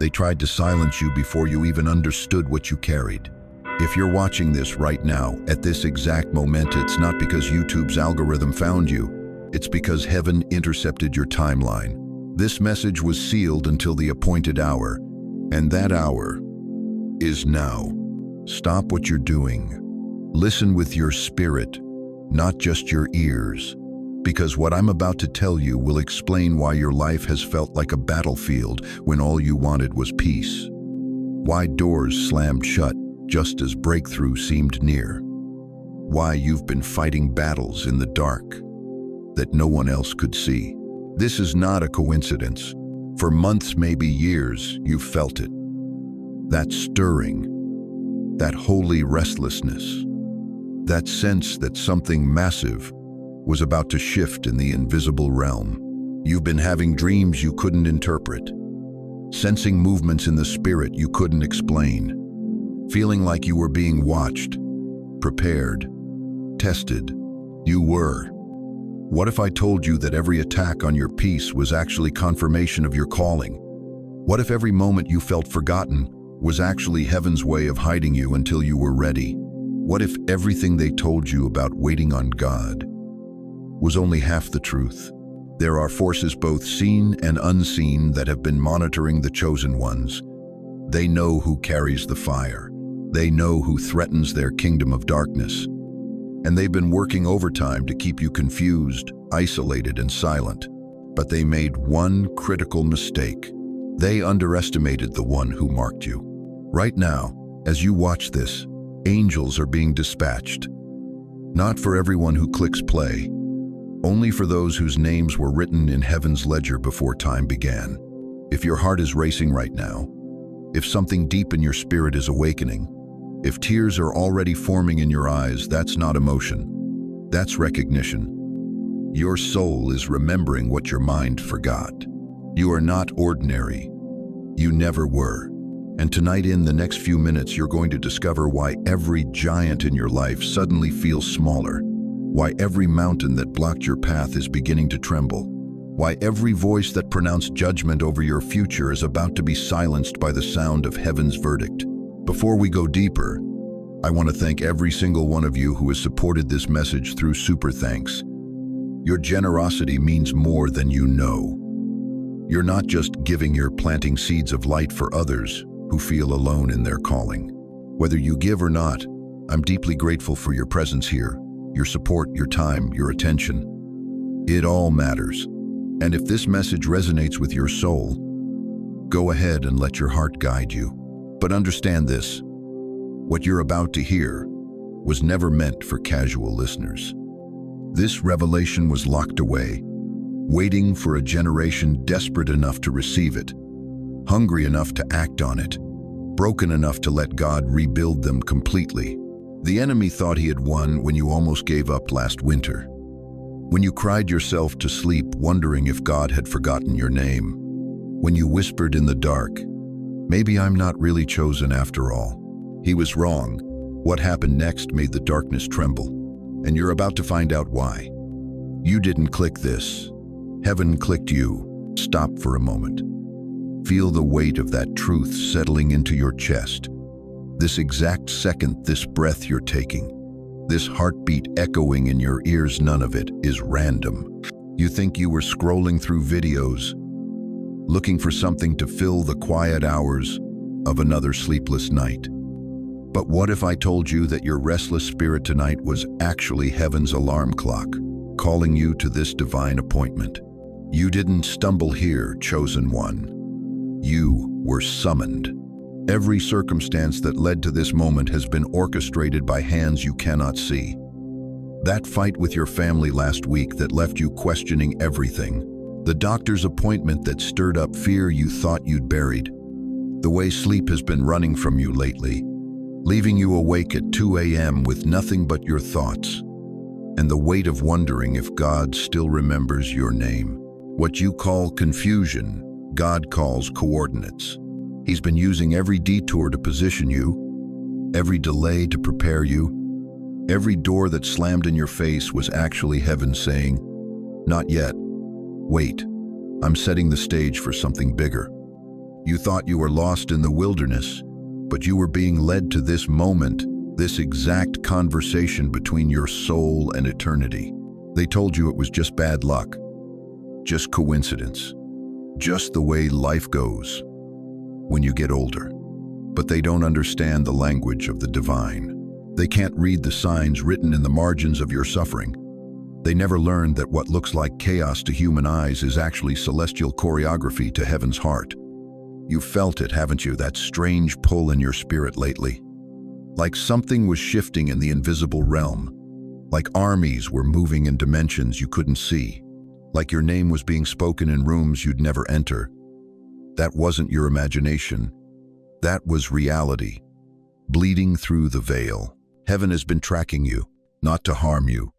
They tried to silence you before you even understood what you carried. If you're watching this right now, at this exact moment, it's not because YouTube's algorithm found you. It's because heaven intercepted your timeline. This message was sealed until the appointed hour, and that hour is now. Stop what you're doing. Listen with your spirit, not just your ears, because what I'm about to tell you will explain why your life has felt like a battlefield when all you wanted was peace. Why doors slammed shut just as breakthrough seemed near. Why you've been fighting battles in the dark that no one else could see. This is not a coincidence. For months, maybe years, you've felt it. That stirring, that holy restlessness, that sense that something massive was about to shift in the invisible realm. You've been having dreams you couldn't interpret, sensing movements in the spirit you couldn't explain, feeling like you were being watched, prepared, tested. You were. What if I told you that every attack on your peace was actually confirmation of your calling? What if every moment you felt forgotten was actually heaven's way of hiding you until you were ready? What if everything they told you about waiting on God was only half the truth? There are forces both seen and unseen that have been monitoring the chosen ones. They know who carries the fire. They know who threatens their kingdom of darkness. And they've been working overtime to keep you confused, isolated, and silent. But they made one critical mistake. They underestimated the one who marked you. Right now, as you watch this, angels are being dispatched. Not for everyone who clicks play, only for those whose names were written in heaven's ledger before time began. If your heart is racing right now, if something deep in your spirit is awakening, if tears are already forming in your eyes, that's not emotion. That's recognition. Your soul is remembering what your mind forgot. You are not ordinary. You never were. And tonight, in the next few minutes, you're going to discover why every giant in your life suddenly feels smaller. Why every mountain that blocked your path is beginning to tremble. Why every voice that pronounced judgment over your future is about to be silenced by the sound of heaven's verdict. Before we go deeper, I want to thank every single one of you who has supported this message through Super Thanks. Your generosity means more than you know. You're not just giving, you're planting seeds of light for others who feel alone in their calling. Whether you give or not, I'm deeply grateful for your presence here, your support, your time, your attention. It all matters. And if this message resonates with your soul, go ahead and let your heart guide you. But understand this, what you're about to hear was never meant for casual listeners. This revelation was locked away, waiting for a generation desperate enough to receive it, hungry enough to act on it, broken enough to let God rebuild them completely. The enemy thought he had won when you almost gave up last winter, when you cried yourself to sleep wondering if God had forgotten your name, when you whispered in the dark, "Maybe I'm not really chosen after all." He was wrong. What happened next made the darkness tremble, and you're about to find out why. You didn't click this. Heaven clicked you. Stop for a moment. Feel the weight of that truth settling into your chest. This exact second, this breath you're taking, this heartbeat echoing in your ears, none of it is random. You think you were scrolling through videos, looking for something to fill the quiet hours of another sleepless night. But what if I told you that your restless spirit tonight was actually heaven's alarm clock, calling you to this divine appointment? You didn't stumble here, chosen one. You were summoned. Every circumstance that led to this moment has been orchestrated by hands you cannot see. That fight with your family last week that left you questioning everything. The doctor's appointment that stirred up fear you thought you'd buried. The way sleep has been running from you lately, leaving you awake at 2 a.m. with nothing but your thoughts. And the weight of wondering if God still remembers your name. What you call confusion, God calls coordinates. He's been using every detour to position you, every delay to prepare you. Every door that slammed in your face was actually heaven saying, "Not yet. Wait, I'm setting the stage for something bigger." You thought you were lost in the wilderness, but you were being led to this moment, this exact conversation between your soul and eternity. They told you it was just bad luck, just coincidence, just the way life goes when you get older. But they don't understand the language of the divine. They can't read the signs written in the margins of your suffering. They never learned that what looks like chaos to human eyes is actually celestial choreography to heaven's heart. You've felt it, haven't you, that strange pull in your spirit lately? Like something was shifting in the invisible realm. Like armies were moving in dimensions you couldn't see. Like your name was being spoken in rooms you'd never enter. That wasn't your imagination. That was reality, bleeding through the veil. Heaven has been tracking you, not to harm you,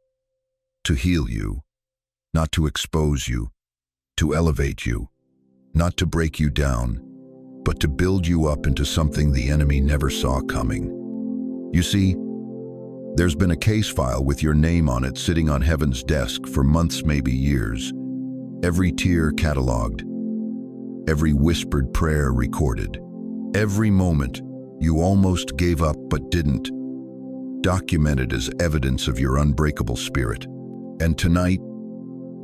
to heal you, not to expose you, to elevate you, not to break you down, but to build you up into something the enemy never saw coming. You see, there's been a case file with your name on it sitting on heaven's desk for months, maybe years. Every tear cataloged, every whispered prayer recorded, every moment you almost gave up but didn't, documented as evidence of your unbreakable spirit. And tonight,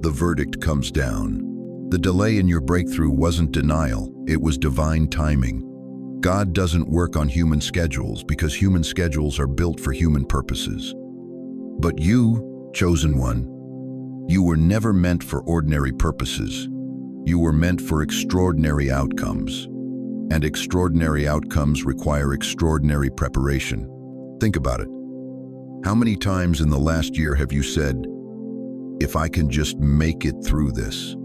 the verdict comes down. The delay in your breakthrough wasn't denial, it was divine timing. God doesn't work on human schedules because human schedules are built for human purposes. But you, chosen one, you were never meant for ordinary purposes. You were meant for extraordinary outcomes. And extraordinary outcomes require extraordinary preparation. Think about it. How many times in the last year have you said, "If I can just make it through this"?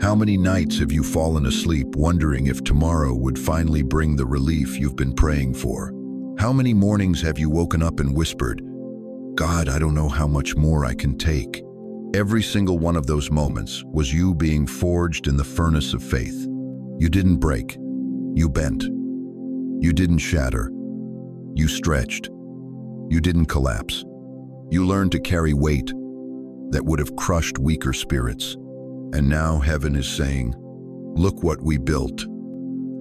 How many nights have you fallen asleep wondering if tomorrow would finally bring the relief you've been praying for? How many mornings have you woken up and whispered, "God, I don't know how much more I can take"? Every single one of those moments was you being forged in the furnace of faith. You didn't break. You bent. You didn't shatter. You stretched. You didn't collapse. You learned to carry weight that would have crushed weaker spirits. And now heaven is saying, look what we built.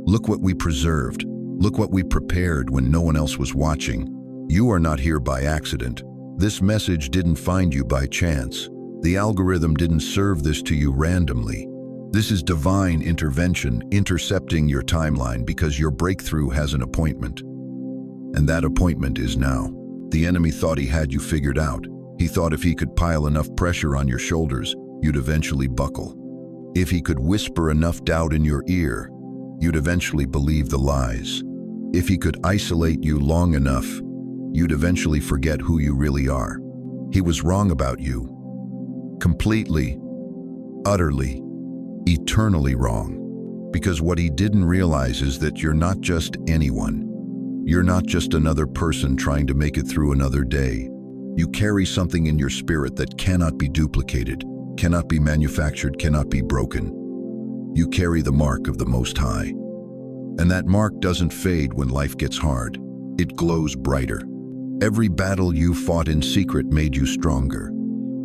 Look what we preserved. Look what we prepared when no one else was watching. You are not here by accident. This message didn't find you by chance. The algorithm didn't serve this to you randomly. This is divine intervention intercepting your timeline because your breakthrough has an appointment. And that appointment is now. The enemy thought he had you figured out. He thought if he could pile enough pressure on your shoulders, you'd eventually buckle. If he could whisper enough doubt in your ear, you'd eventually believe the lies. If he could isolate you long enough, you'd eventually forget who you really are. He was wrong about you. Completely, utterly, eternally wrong. Because what he didn't realize is that you're not just anyone. You're not just another person trying to make it through another day. You carry something in your spirit that cannot be duplicated, cannot be manufactured, cannot be broken. You carry the mark of the Most High. And that mark doesn't fade when life gets hard. It glows brighter. Every battle you fought in secret made you stronger.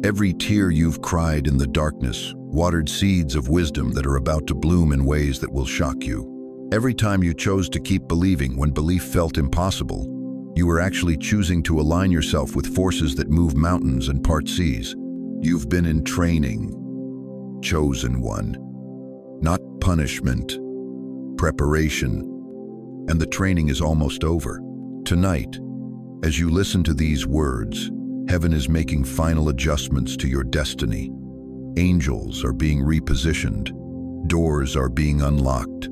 Every tear you've cried in the darkness watered seeds of wisdom that are about to bloom in ways that will shock you. Every time you chose to keep believing when belief felt impossible, you were actually choosing to align yourself with forces that move mountains and part seas. You've been in training, chosen one, not punishment, preparation, and the training is almost over. Tonight, as you listen to these words, heaven is making final adjustments to your destiny. Angels are being repositioned, doors are being unlocked,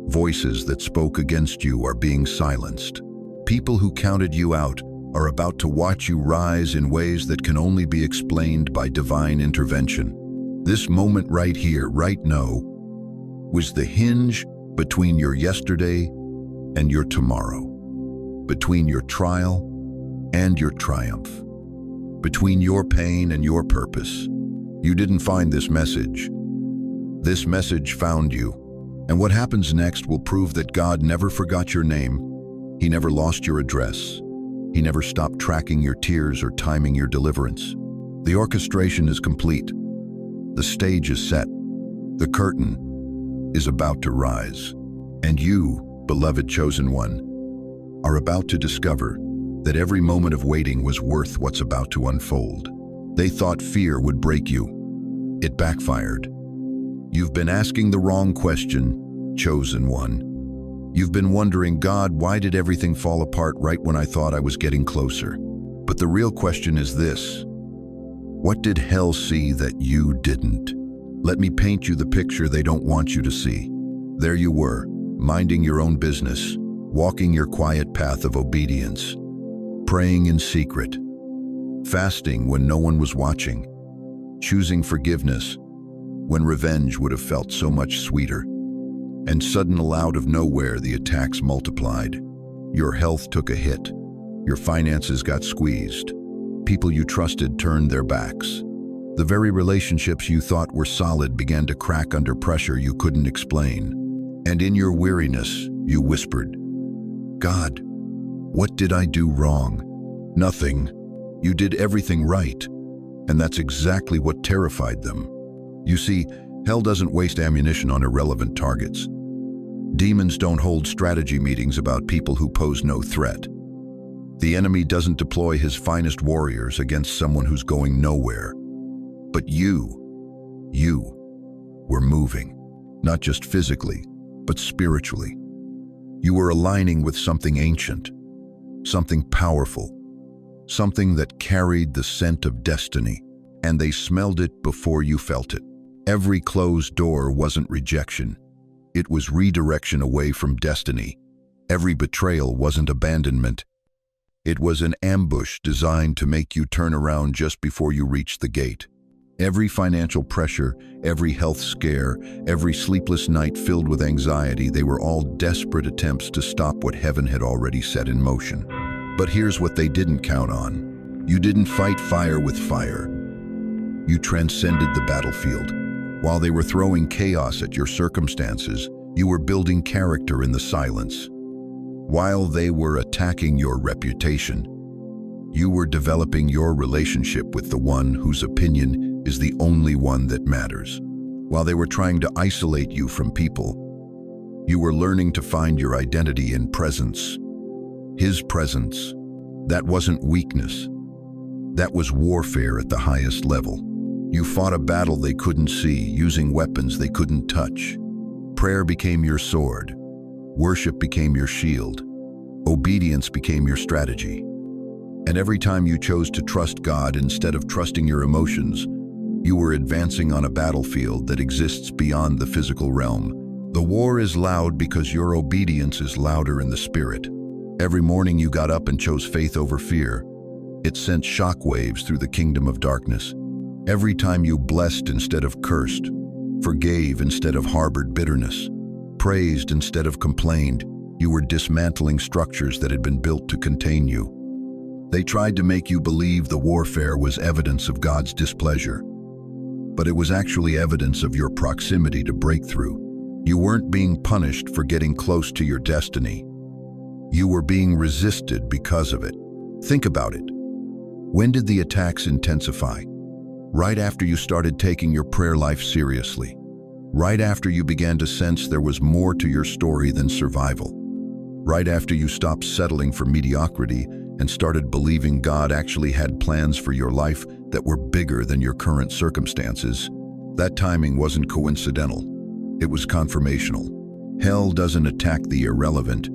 voices that spoke against you are being silenced. People who counted you out are about to watch you rise in ways that can only be explained by divine intervention. This moment right here, right now, was the hinge between your yesterday and your tomorrow, between your trial and your triumph, between your pain and your purpose. You didn't find this message. This message found you. And what happens next will prove that God never forgot your name. He never lost your address. He never stopped tracking your tears or timing your deliverance. The orchestration is complete. The stage is set. The curtain is about to rise. And you, beloved chosen one, are about to discover that every moment of waiting was worth what's about to unfold. They thought fear would break you. It backfired. You've been asking the wrong question, chosen one. You've been wondering, God, why did everything fall apart right when I thought I was getting closer? But the real question is this: what did hell see that you didn't? Let me paint you the picture they don't want you to see. There you were, minding your own business, walking your quiet path of obedience, praying in secret, fasting when no one was watching, choosing forgiveness when revenge would have felt so much sweeter. And suddenly, out of nowhere, the attacks multiplied. Your health took a hit. Your finances got squeezed. People you trusted turned their backs. The very relationships you thought were solid began to crack under pressure you couldn't explain. And in your weariness, you whispered, God, what did I do wrong? Nothing. You did everything right. And that's exactly what terrified them. You see, hell doesn't waste ammunition on irrelevant targets. Demons don't hold strategy meetings about people who pose no threat. The enemy doesn't deploy his finest warriors against someone who's going nowhere. But you were moving, not just physically, but spiritually. You were aligning with something ancient, something powerful, something that carried the scent of destiny, and they smelled it before you felt it. Every closed door wasn't rejection. It was redirection away from destiny. Every betrayal wasn't abandonment. It was an ambush designed to make you turn around just before you reached the gate. Every financial pressure, every health scare, every sleepless night filled with anxiety, they were all desperate attempts to stop what heaven had already set in motion. But here's what they didn't count on. You didn't fight fire with fire. You transcended the battlefield. While they were throwing chaos at your circumstances, you were building character in the silence. While they were attacking your reputation, you were developing your relationship with the one whose opinion is the only one that matters. While they were trying to isolate you from people, you were learning to find your identity in presence. His presence. That wasn't weakness. That was warfare at the highest level. You fought a battle they couldn't see, using weapons they couldn't touch. Prayer became your sword. Worship became your shield. Obedience became your strategy. And every time you chose to trust God instead of trusting your emotions, you were advancing on a battlefield that exists beyond the physical realm. The war is loud because your obedience is louder in the spirit. Every morning you got up and chose faith over fear. It sent shockwaves through the kingdom of darkness. Every time you blessed instead of cursed, forgave instead of harbored bitterness, praised instead of complained, you were dismantling structures that had been built to contain you. They tried to make you believe the warfare was evidence of God's displeasure, but it was actually evidence of your proximity to breakthrough. You weren't being punished for getting close to your destiny. You were being resisted because of it. Think about it. When did the attacks intensify? Right after you started taking your prayer life seriously. Right after you began to sense there was more to your story than survival. Right after you stopped settling for mediocrity and started believing God actually had plans for your life that were bigger than your current circumstances. That timing wasn't coincidental. It was confirmational. Hell doesn't attack the irrelevant.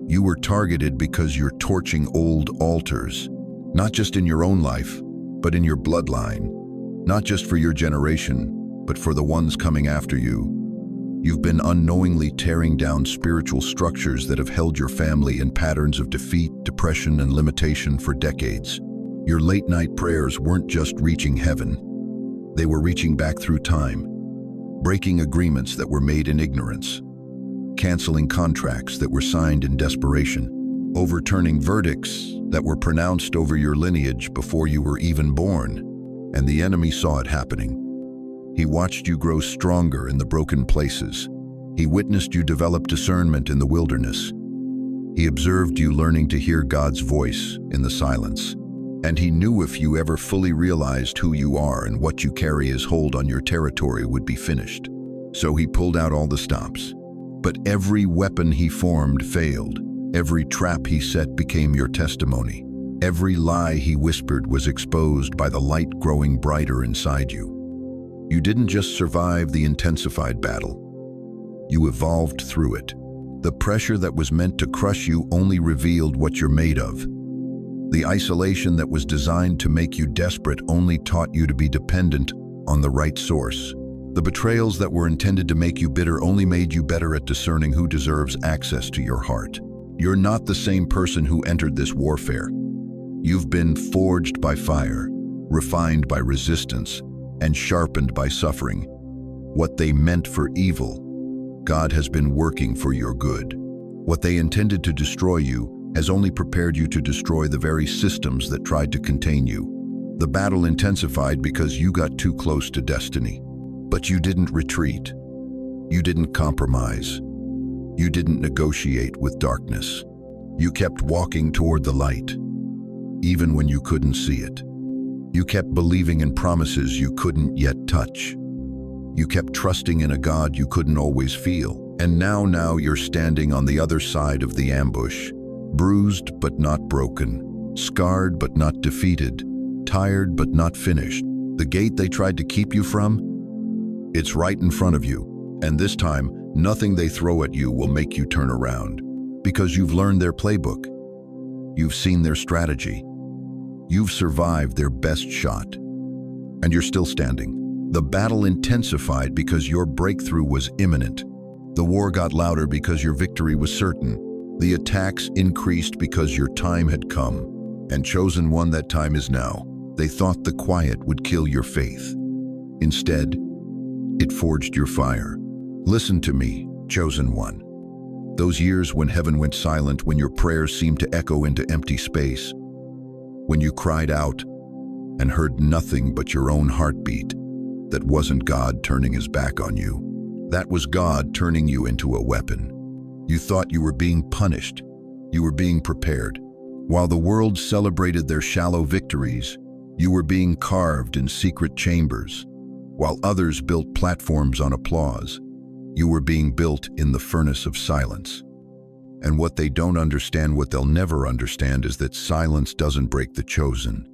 You were targeted because you're torching old altars, not just in your own life, but in your bloodline. Not just for your generation, but for the ones coming after you. You've been unknowingly tearing down spiritual structures that have held your family in patterns of defeat, depression, and limitation for decades. Your late-night prayers weren't just reaching heaven. They were reaching back through time, breaking agreements that were made in ignorance, canceling contracts that were signed in desperation, overturning verdicts that were pronounced over your lineage before you were even born. And the enemy saw it happening. He watched you grow stronger in the broken places. He witnessed you develop discernment in the wilderness. He observed you learning to hear God's voice in the silence. And he knew if you ever fully realized who you are and what you carry, his hold on your territory would be finished. So he pulled out all the stops. But every weapon he formed failed. Every trap he set became your testimony. Every lie he whispered was exposed by the light growing brighter inside you. You didn't just survive the intensified battle. You evolved through it. The pressure that was meant to crush you only revealed what you're made of. The isolation that was designed to make you desperate only taught you to be dependent on the right source. The betrayals that were intended to make you bitter only made you better at discerning who deserves access to your heart. You're not the same person who entered this warfare. You've been forged by fire, refined by resistance, and sharpened by suffering. What they meant for evil, God has been working for your good. What they intended to destroy you has only prepared you to destroy the very systems that tried to contain you. The battle intensified because you got too close to destiny. But you didn't retreat. You didn't compromise. You didn't negotiate with darkness. You kept walking toward the light, even when you couldn't see it. You kept believing in promises you couldn't yet touch. You kept trusting in a God you couldn't always feel. And now you're standing on the other side of the ambush, bruised but not broken, scarred but not defeated, tired but not finished. The gate they tried to keep you from, it's right in front of you. And this time, nothing they throw at you will make you turn around, because you've learned their playbook. You've seen their strategy. You've survived their best shot. And you're still standing. The battle intensified because your breakthrough was imminent. The war got louder because your victory was certain. The attacks increased because your time had come. And chosen one, that time is now. They thought the quiet would kill your faith. Instead, it forged your fire. Listen to me, chosen one. Those years when heaven went silent, when your prayers seemed to echo into empty space, when you cried out and heard nothing but your own heartbeat, that wasn't God turning his back on you. That was God turning you into a weapon. You thought you were being punished. You were being prepared. While the world celebrated their shallow victories, you were being carved in secret chambers. While others built platforms on applause, you were being built in the furnace of silence. And what they don't understand, what they'll never understand, is that silence doesn't break the chosen.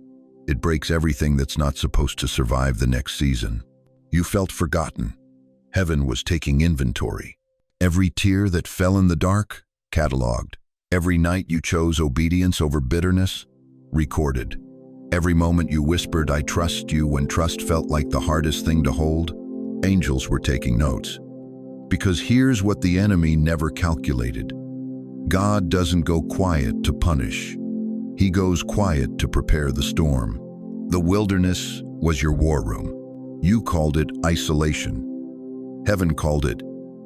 It breaks everything that's not supposed to survive the next season. You felt forgotten. Heaven was taking inventory. Every tear that fell in the dark, cataloged. Every night you chose obedience over bitterness, recorded. Every moment you whispered, "I trust you," when trust felt like the hardest thing to hold, angels were taking notes. Because here's what the enemy never calculated. God doesn't go quiet to punish. He goes quiet to prepare the storm. The wilderness was your war room. You called it isolation. Heaven called it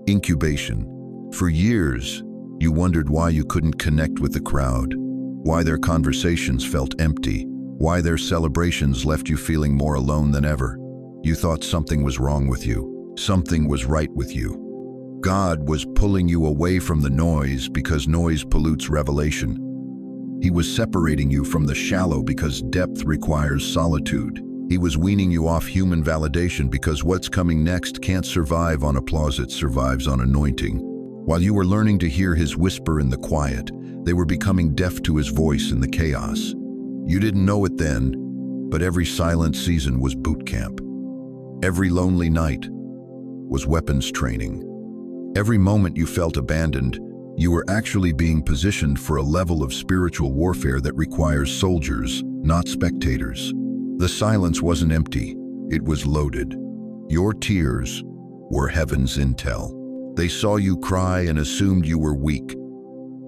incubation. For years, you wondered why you couldn't connect with the crowd, why their conversations felt empty, why their celebrations left you feeling more alone than ever. You thought something was wrong with you. Something was right with you. God was pulling you away from the noise because noise pollutes revelation. He was separating you from the shallow because depth requires solitude. He was weaning you off human validation because what's coming next can't survive on applause, it survives on anointing. While you were learning to hear his whisper in the quiet, they were becoming deaf to his voice in the chaos. You didn't know it then, but every silent season was boot camp. Every lonely night was weapons training. Every moment you felt abandoned, you were actually being positioned for a level of spiritual warfare that requires soldiers, not spectators. The silence wasn't empty, it was loaded. Your tears were heaven's intel. They saw you cry and assumed you were weak.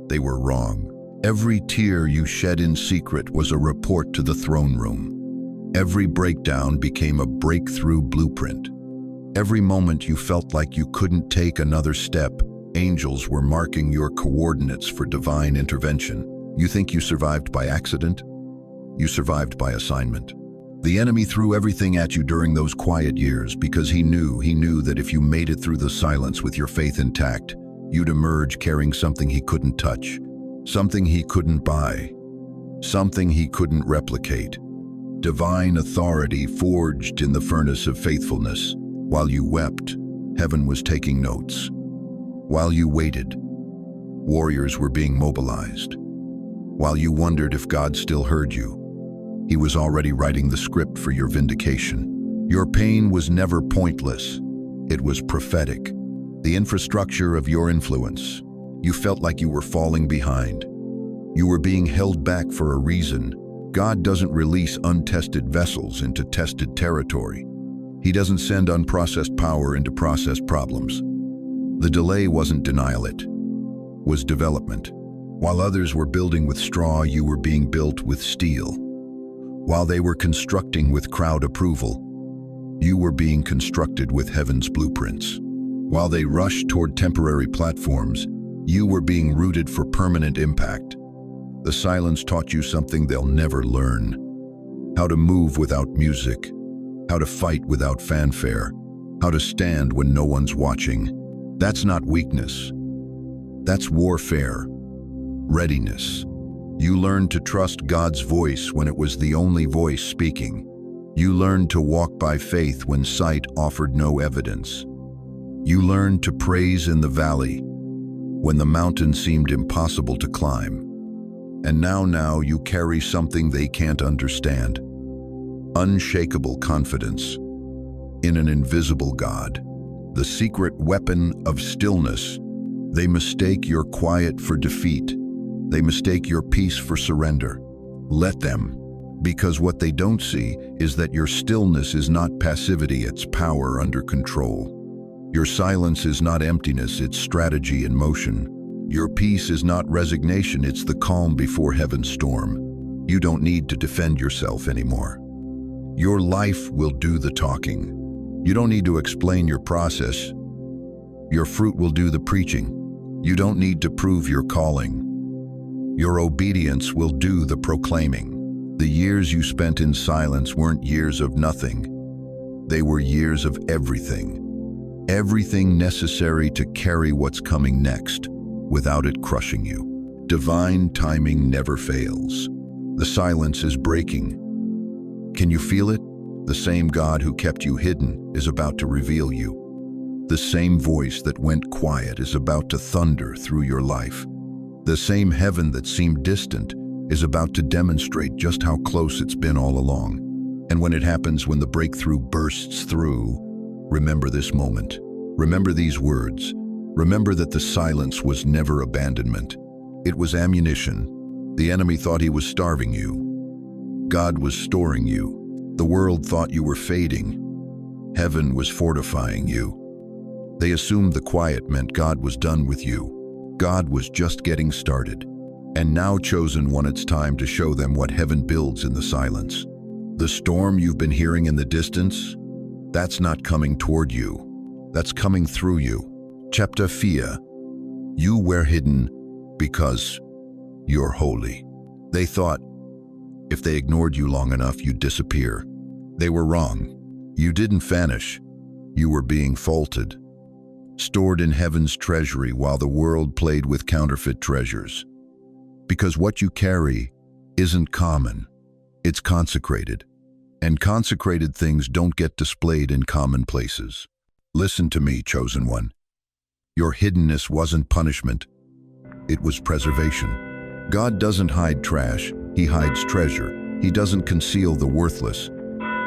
They were wrong. Every tear you shed in secret was a report to the throne room. Every breakdown became a breakthrough blueprint. Every moment you felt like you couldn't take another step, angels were marking your coordinates for divine intervention. You think you survived by accident? You survived by assignment. The enemy threw everything at you during those quiet years because he knew that if you made it through the silence with your faith intact, you'd emerge carrying something he couldn't touch, something he couldn't buy, something he couldn't replicate. Divine authority forged in the furnace of faithfulness. While you wept, heaven was taking notes. While you waited, warriors were being mobilized. While you wondered if God still heard you, He was already writing the script for your vindication. Your pain was never pointless. It was prophetic. The infrastructure of your influence. You felt like you were falling behind. You were being held back for a reason. God doesn't release untested vessels into tested territory. He doesn't send unprocessed power into processed problems. The delay wasn't denial, it was development. While others were building with straw, you were being built with steel. While they were constructing with crowd approval, you were being constructed with heaven's blueprints. While they rushed toward temporary platforms, you were being rooted for permanent impact. The silence taught you something they'll never learn. How to move without music. How to fight without fanfare. How to stand when no one's watching. That's not weakness. That's warfare. Readiness. You learned to trust God's voice when it was the only voice speaking. You learned to walk by faith when sight offered no evidence. You learned to praise in the valley when the mountain seemed impossible to climb. And now you carry something they can't understand. Unshakable confidence in an invisible God. The secret weapon of stillness. They mistake your quiet for defeat. They mistake your peace for surrender. Let them, because what they don't see is that your stillness is not passivity, it's power under control. Your silence is not emptiness, it's strategy in motion. Your peace is not resignation, it's the calm before heaven's storm. You don't need to defend yourself anymore. Your life will do the talking. You don't need to explain your process. Your fruit will do the preaching. You don't need to prove your calling. Your obedience will do the proclaiming. The years you spent in silence weren't years of nothing. They were years of everything. Everything necessary to carry what's coming next, without it crushing you. Divine timing never fails. The silence is breaking. Can you feel it? The same God who kept you hidden is about to reveal you. The same voice that went quiet is about to thunder through your life. The same heaven that seemed distant is about to demonstrate just how close it's been all along. And when it happens, when the breakthrough bursts through, remember this moment. Remember these words. Remember that the silence was never abandonment. It was ammunition. The enemy thought he was starving you. God was storing you. The world thought you were fading. Heaven was fortifying you. They assumed the quiet meant God was done with you. God was just getting started. And now, chosen one, it's time to show them what heaven builds in the silence. The storm you've been hearing in the distance, that's not coming toward you. That's coming through you. Chapter Fia. You were hidden because you're holy. They thought if they ignored you long enough, you'd disappear. They were wrong. You didn't vanish. You were being folded, stored in heaven's treasury while the world played with counterfeit treasures. Because what you carry isn't common, it's consecrated. And consecrated things don't get displayed in common places. Listen to me, chosen one. Your hiddenness wasn't punishment, it was preservation. God doesn't hide trash, He hides treasure. He doesn't conceal the worthless,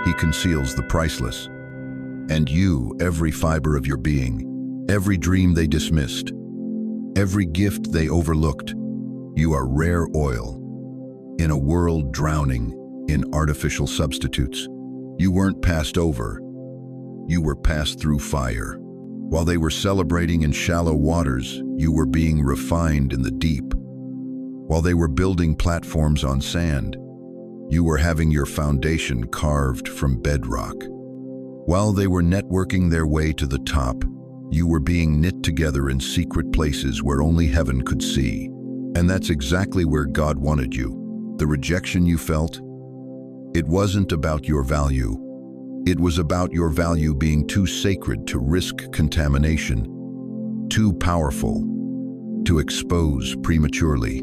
He conceals the priceless. And you, every fiber of your being, every dream they dismissed, every gift they overlooked, you are rare oil in a world drowning in artificial substitutes. You weren't passed over, you were passed through fire. While they were celebrating in shallow waters, you were being refined in the deep. While they were building platforms on sand, you were having your foundation carved from bedrock. While they were networking their way to the top, you were being knit together in secret places where only heaven could see. And that's exactly where God wanted you. The rejection you felt, it wasn't about your value. It was about your value being too sacred to risk contamination, too powerful to expose prematurely,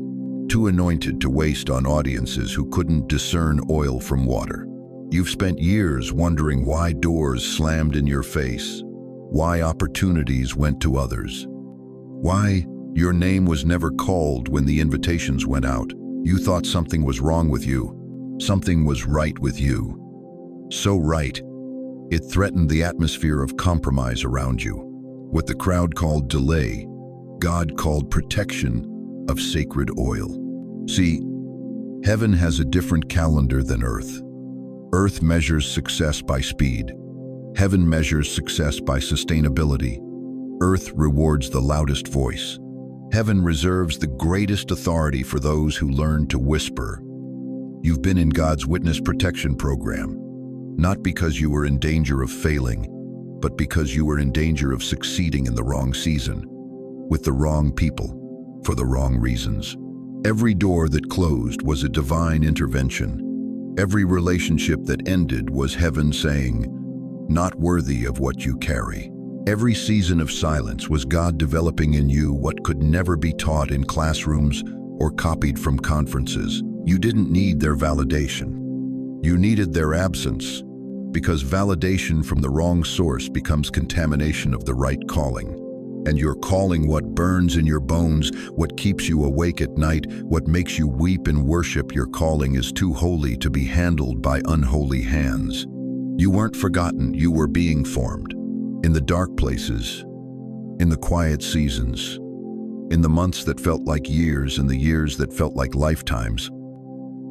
too anointed to waste on audiences who couldn't discern oil from water. You've spent years wondering why doors slammed in your face, why opportunities went to others, Why? Your name was never called when the invitations went out. You thought something was wrong with you. Something was right with you. So right, it threatened the atmosphere of compromise around you. What the crowd called delay, God called protection of sacred oil. See, heaven has a different calendar than earth. Earth measures success by speed. Heaven measures success by sustainability. Earth rewards the loudest voice. Heaven reserves the greatest authority for those who learn to whisper. You've been in God's witness protection program, not because you were in danger of failing, but because you were in danger of succeeding in the wrong season, with the wrong people, for the wrong reasons. Every door that closed was a divine intervention. Every relationship that ended was heaven saying, "Not worthy of what you carry." Every season of silence was God developing in you what could never be taught in classrooms or copied from conferences. You didn't need their validation. You needed their absence, because validation from the wrong source becomes contamination of the right calling. And your calling, what burns in your bones, what keeps you awake at night, what makes you weep in worship, your calling is too holy to be handled by unholy hands. You weren't forgotten, you were being formed. In the dark places, in the quiet seasons, in the months that felt like years and the years that felt like lifetimes,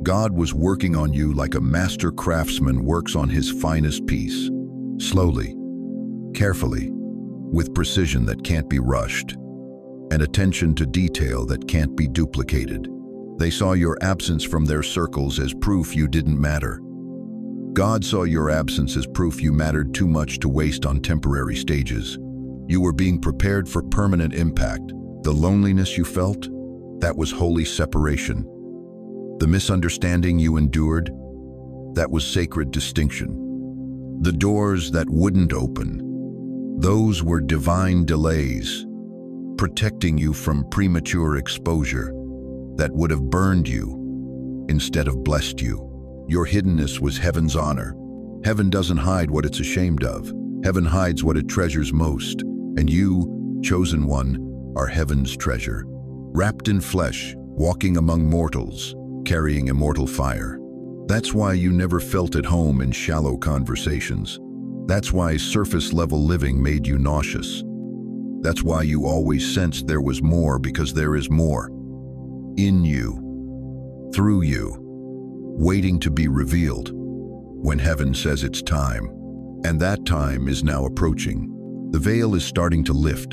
God was working on you like a master craftsman works on his finest piece. Slowly, carefully, with precision that can't be rushed, and attention to detail that can't be duplicated. They saw your absence from their circles as proof you didn't matter. God saw your absence as proof you mattered too much to waste on temporary stages. You were being prepared for permanent impact. The loneliness you felt, that was holy separation. The misunderstanding you endured, that was sacred distinction. The doors that wouldn't open, those were divine delays, protecting you from premature exposure that would have burned you instead of blessed you. Your hiddenness was heaven's honor. Heaven doesn't hide what it's ashamed of. Heaven hides what it treasures most. And you, chosen one, are heaven's treasure. Wrapped in flesh, walking among mortals, carrying immortal fire. That's why you never felt at home in shallow conversations. That's why surface-level living made you nauseous. That's why you always sensed there was more, because there is more. In you, through you, waiting to be revealed when heaven says it's time. And that time is now approaching. The veil is starting to lift.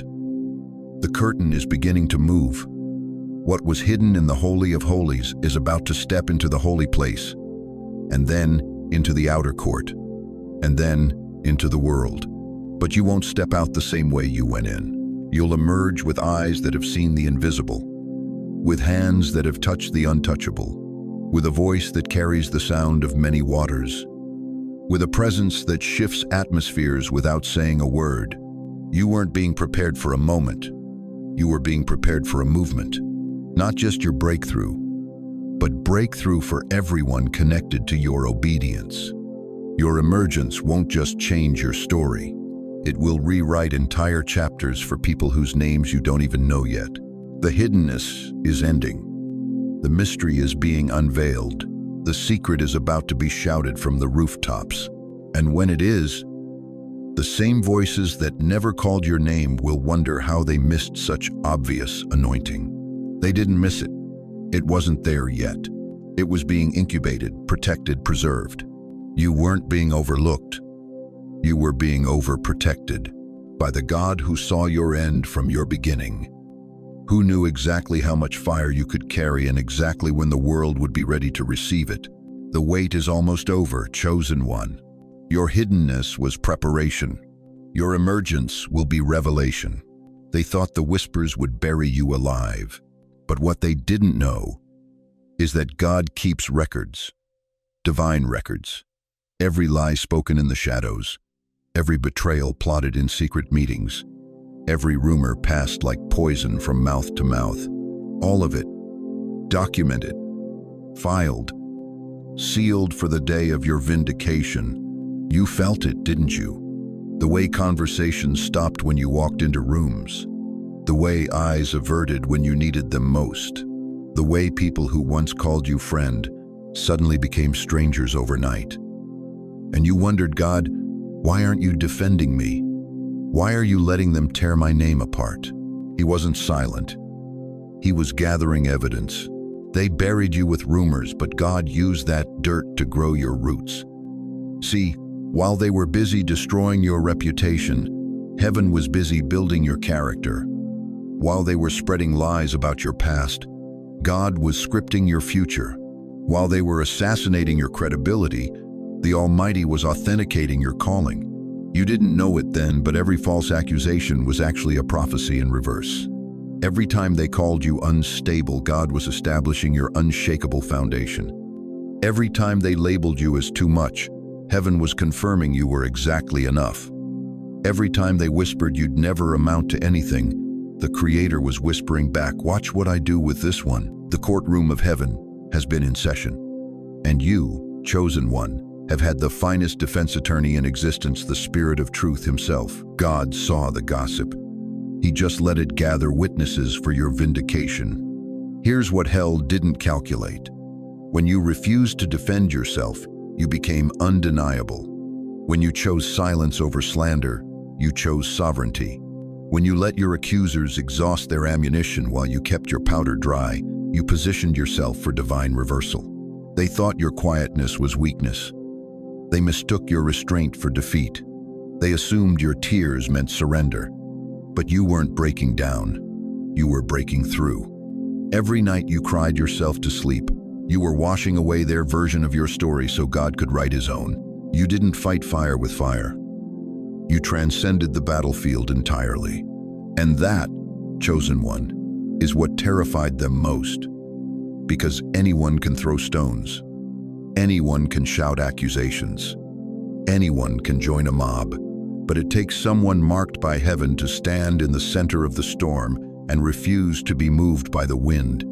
The curtain is beginning to move. What was hidden in the Holy of Holies is about to step into the holy place, and then into the outer court, and then into the world. But you won't step out the same way you went in. You'll emerge with eyes that have seen the invisible, with hands that have touched the untouchable, with a voice that carries the sound of many waters, with a presence that shifts atmospheres without saying a word. You weren't being prepared for a moment. You were being prepared for a movement. Not just your breakthrough, but breakthrough for everyone connected to your obedience. Your emergence won't just change your story. It will rewrite entire chapters for people whose names you don't even know yet. The hiddenness is ending. The mystery is being unveiled. The secret is about to be shouted from the rooftops. And when it is, the same voices that never called your name will wonder how they missed such obvious anointing. They didn't miss it. It wasn't there yet. It was being incubated, protected, preserved. You weren't being overlooked. You were being overprotected by the God who saw your end from your beginning, who knew exactly how much fire you could carry and exactly when the world would be ready to receive it. The wait is almost over, chosen one. Your hiddenness was preparation. Your emergence will be revelation. They thought the whispers would bury you alive, but what they didn't know is that God keeps records, divine records. Every lie spoken in the shadows, every betrayal plotted in secret meetings, every rumor passed like poison from mouth to mouth, all of it documented, filed, sealed for the day of your vindication. You felt it, didn't you? The way conversations stopped when you walked into rooms, The way eyes averted when you needed them most. The way people who once called you friend suddenly became strangers overnight. And you wondered, God, why aren't you defending me? Why are you letting them tear my name apart? He wasn't silent. He was gathering evidence. They buried you with rumors, but God used that dirt to grow your roots. See, while they were busy destroying your reputation, heaven was busy building your character. While they were spreading lies about your past, God was scripting your future. While they were assassinating your credibility, the Almighty was authenticating your calling. You didn't know it then, but every false accusation was actually a prophecy in reverse. Every time they called you unstable, God was establishing your unshakable foundation. Every time they labeled you as too much, heaven was confirming you were exactly enough. Every time they whispered you'd never amount to anything, the Creator was whispering back, watch what I do with this one. The courtroom of heaven has been in session. And you, chosen one, have had the finest defense attorney in existence, the Spirit of Truth himself. God saw the gossip. He just let it gather witnesses for your vindication. Here's what hell didn't calculate. When you refused to defend yourself, you became undeniable. When you chose silence over slander, you chose sovereignty. When you let your accusers exhaust their ammunition while you kept your powder dry, you positioned yourself for divine reversal. They thought your quietness was weakness. They mistook your restraint for defeat. They assumed your tears meant surrender. But you weren't breaking down. You were breaking through. Every night you cried yourself to sleep. You were washing away their version of your story so God could write his own. You didn't fight fire with fire. You transcended the battlefield entirely. And that, chosen one, is what terrified them most. Because anyone can throw stones. Anyone can shout accusations. Anyone can join a mob. But it takes someone marked by heaven to stand in the center of the storm and refuse to be moved by the wind.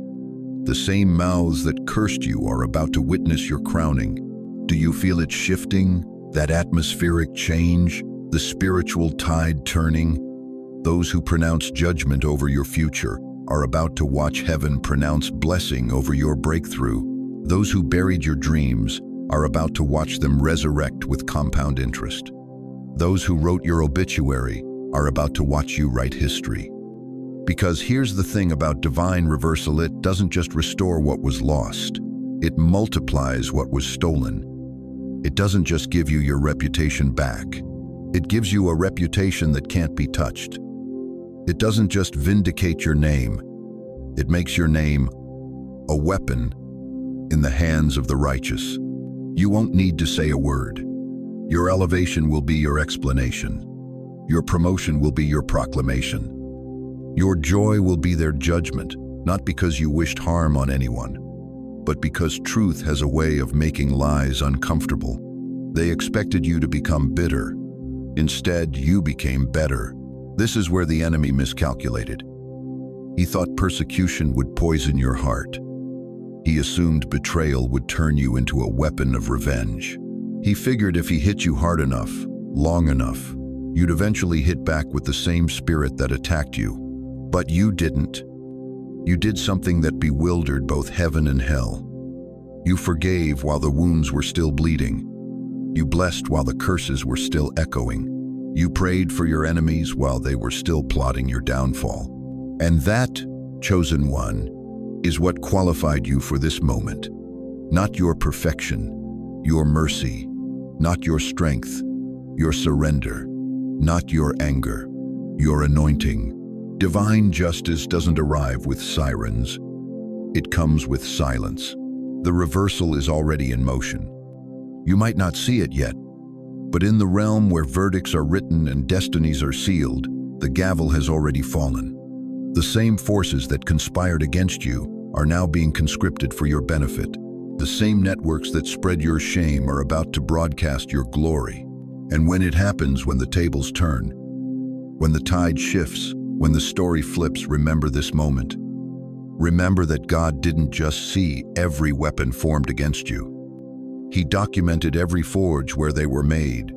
The same mouths that cursed you are about to witness your crowning. Do you feel it shifting? That atmospheric change? The spiritual tide turning? Those who pronounce judgment over your future are about to watch heaven pronounce blessing over your breakthrough. Those who buried your dreams are about to watch them resurrect with compound interest. Those who wrote your obituary are about to watch you write history. Because here's the thing about divine reversal, it doesn't just restore what was lost. It multiplies what was stolen. It doesn't just give you your reputation back. It gives you a reputation that can't be touched. It doesn't just vindicate your name. It makes your name a weapon in the hands of the righteous. You won't need to say a word. Your elevation will be your explanation. Your promotion will be your proclamation. Your joy will be their judgment, not because you wished harm on anyone, but because truth has a way of making lies uncomfortable. They expected you to become bitter. Instead, you became better. This is where the enemy miscalculated. He thought persecution would poison your heart. He assumed betrayal would turn you into a weapon of revenge. He figured if he hit you hard enough, long enough, you'd eventually hit back with the same spirit that attacked you. But you didn't. You did something that bewildered both heaven and hell. You forgave while the wounds were still bleeding. You blessed while the curses were still echoing. You prayed for your enemies while they were still plotting your downfall. And that, chosen one, is what qualified you for this moment. Not your perfection, your mercy. Not your strength, your surrender. Not your anger, your anointing. Divine justice doesn't arrive with sirens. It comes with silence. The reversal is already in motion. You might not see it yet, but in the realm where verdicts are written and destinies are sealed, the gavel has already fallen. The same forces that conspired against you are now being conscripted for your benefit. The same networks that spread your shame are about to broadcast your glory. And when it happens, when the tables turn, when the tide shifts, when the story flips, remember this moment. Remember that God didn't just see every weapon formed against you. He documented every forge where they were made.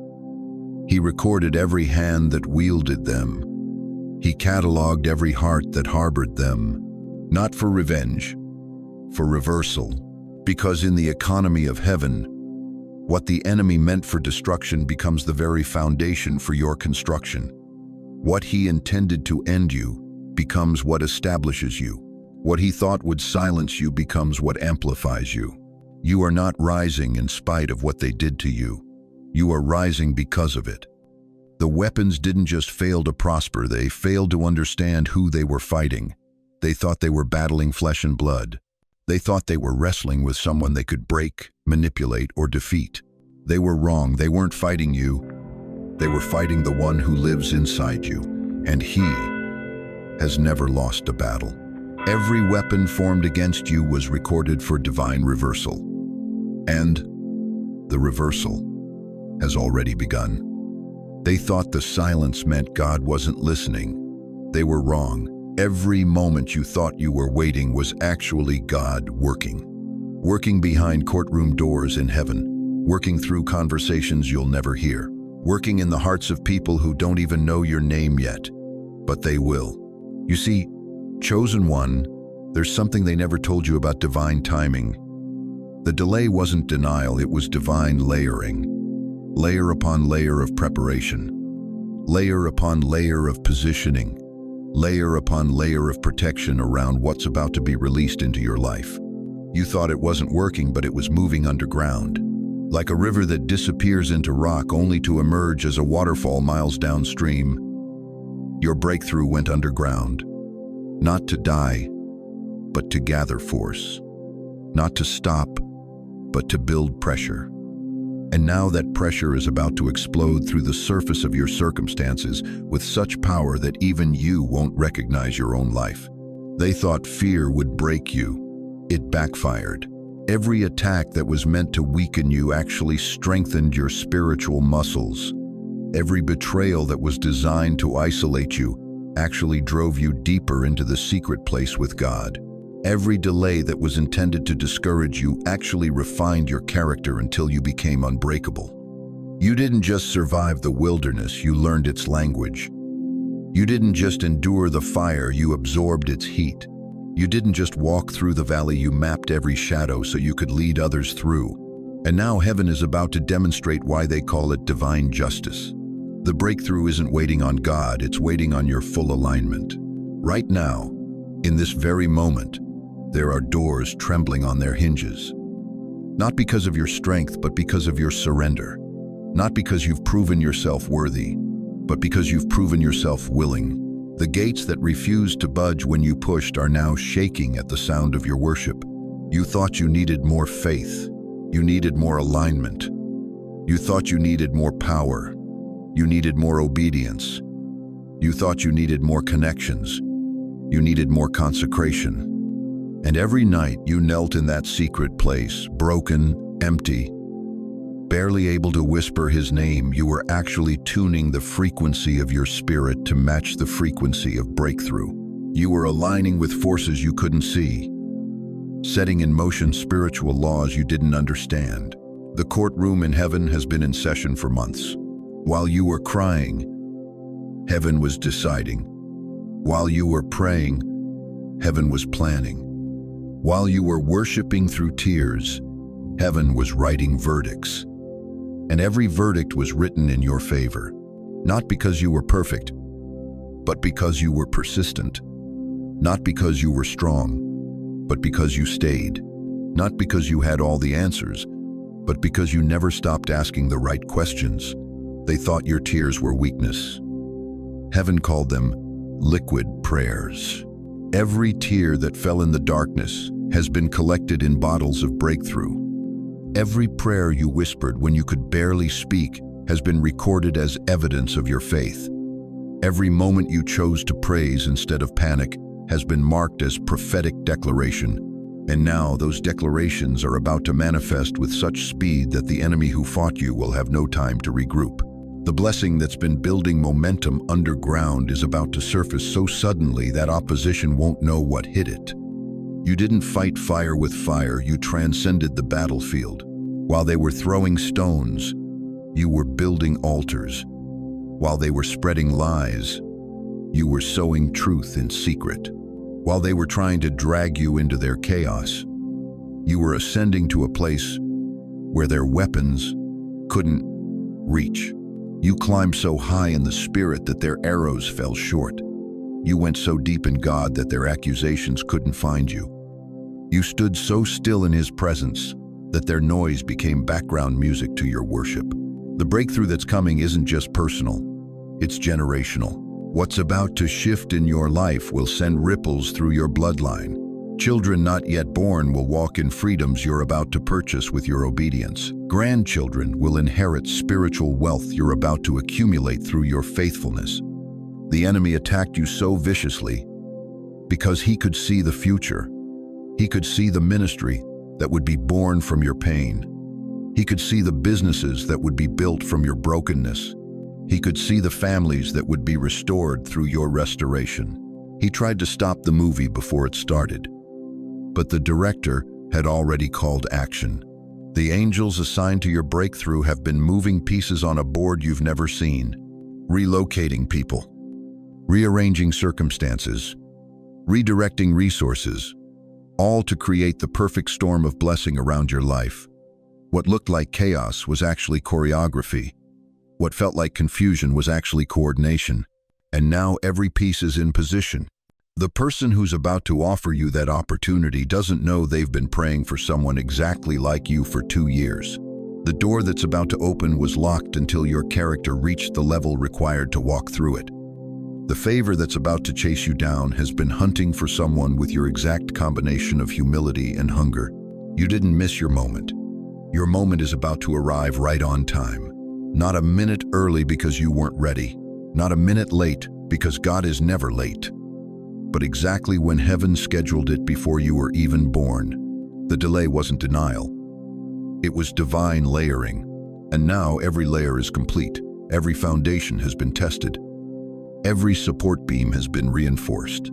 He recorded every hand that wielded them. He cataloged every heart that harbored them, not for revenge, for reversal. Because in the economy of heaven, what the enemy meant for destruction becomes the very foundation for your construction. What he intended to end you becomes what establishes you. What he thought would silence you becomes what amplifies you. You are not rising in spite of what they did to you. You are rising because of it. The weapons didn't just fail to prosper, they failed to understand who they were fighting. They thought they were battling flesh and blood. They thought they were wrestling with someone they could break, manipulate, or defeat. They were wrong. They weren't fighting you. They were fighting the one who lives inside you, and he has never lost a battle. Every weapon formed against you was recorded for divine reversal. And the reversal has already begun. They thought the silence meant God wasn't listening. They were wrong. Every moment you thought you were waiting was actually God working. Working behind courtroom doors in heaven. Working through conversations you'll never hear. Working in the hearts of people who don't even know your name yet. But they will. You see, chosen one, there's something they never told you about divine timing. The delay wasn't denial, it was divine layering. Layer upon layer of preparation. Layer upon layer of positioning. Layer upon layer of protection around what's about to be released into your life. You thought it wasn't working, but it was moving underground. Like a river that disappears into rock only to emerge as a waterfall miles downstream. Your breakthrough went underground. Not to die, but to gather force. Not to stop, but to build pressure. And now that pressure is about to explode through the surface of your circumstances with such power that even you won't recognize your own life. They thought fear would break you. It backfired. Every attack that was meant to weaken you actually strengthened your spiritual muscles. Every betrayal that was designed to isolate you actually drove you deeper into the secret place with God. Every delay that was intended to discourage you actually refined your character until you became unbreakable. You didn't just survive the wilderness, you learned its language. You didn't just endure the fire, you absorbed its heat. You didn't just walk through the valley, you mapped every shadow so you could lead others through. And now heaven is about to demonstrate why they call it divine justice. The breakthrough isn't waiting on God, it's waiting on your full alignment. Right now, in this very moment, there are doors trembling on their hinges. Not because of your strength, but because of your surrender. Not because you've proven yourself worthy, but because you've proven yourself willing. The gates that refused to budge when you pushed are now shaking at the sound of your worship. You thought you needed more faith. You needed more alignment. You thought you needed more power. You needed more obedience. You thought you needed more connections. You needed more consecration. And every night you knelt in that secret place, broken, empty, barely able to whisper his name. You were actually tuning the frequency of your spirit to match the frequency of breakthrough. You were aligning with forces you couldn't see, setting in motion spiritual laws you didn't understand. The courtroom in heaven has been in session for months. While you were crying, heaven was deciding. While you were praying, heaven was planning. While you were worshiping through tears, heaven was writing verdicts. And every verdict was written in your favor, not because you were perfect, but because you were persistent. Not because you were strong, but because you stayed. Not because you had all the answers, but because you never stopped asking the right questions. They thought your tears were weakness. Heaven called them liquid prayers. Every tear that fell in the darkness has been collected in bottles of breakthrough. Every prayer you whispered when you could barely speak has been recorded as evidence of your faith. Every moment you chose to praise instead of panic has been marked as prophetic declaration. And now those declarations are about to manifest with such speed that the enemy who fought you will have no time to regroup. The blessing that's been building momentum underground is about to surface so suddenly that opposition won't know what hit it. You didn't fight fire with fire, you transcended the battlefield. While they were throwing stones, you were building altars. While they were spreading lies, You were sowing truth in secret. While they were trying to drag you into their chaos, you were ascending to a place where their weapons couldn't reach. You climbed so high in the spirit that their arrows fell short. You went so deep in God that their accusations couldn't find you. You stood so still in His presence that their noise became background music to your worship. The breakthrough that's coming isn't just personal, it's generational. What's about to shift in your life will send ripples through your bloodline. Children not yet born will walk in freedoms you're about to purchase with your obedience. Grandchildren will inherit spiritual wealth you're about to accumulate through your faithfulness. The enemy attacked you so viciously because he could see the future. He could see the ministry that would be born from your pain. He could see the businesses that would be built from your brokenness. He could see the families that would be restored through your restoration. He tried to stop the movie before it started, but the director had already called action. The angels assigned to your breakthrough have been moving pieces on a board you've never seen, relocating people, rearranging circumstances, redirecting resources, all to create the perfect storm of blessing around your life. What looked like chaos was actually choreography. What felt like confusion was actually coordination. And now every piece is in position. The person who's about to offer you that opportunity doesn't know they've been praying for someone exactly like you for 2 years. The door that's about to open was locked until your character reached the level required to walk through it. The favor that's about to chase you down has been hunting for someone with your exact combination of humility and hunger. You didn't miss your moment. Your moment is about to arrive right on time. Not a minute early because you weren't ready. Not a minute late because God is never late. But exactly when heaven scheduled it before you were even born. The delay wasn't denial. It was divine layering. And now every layer is complete. Every foundation has been tested. Every support beam has been reinforced.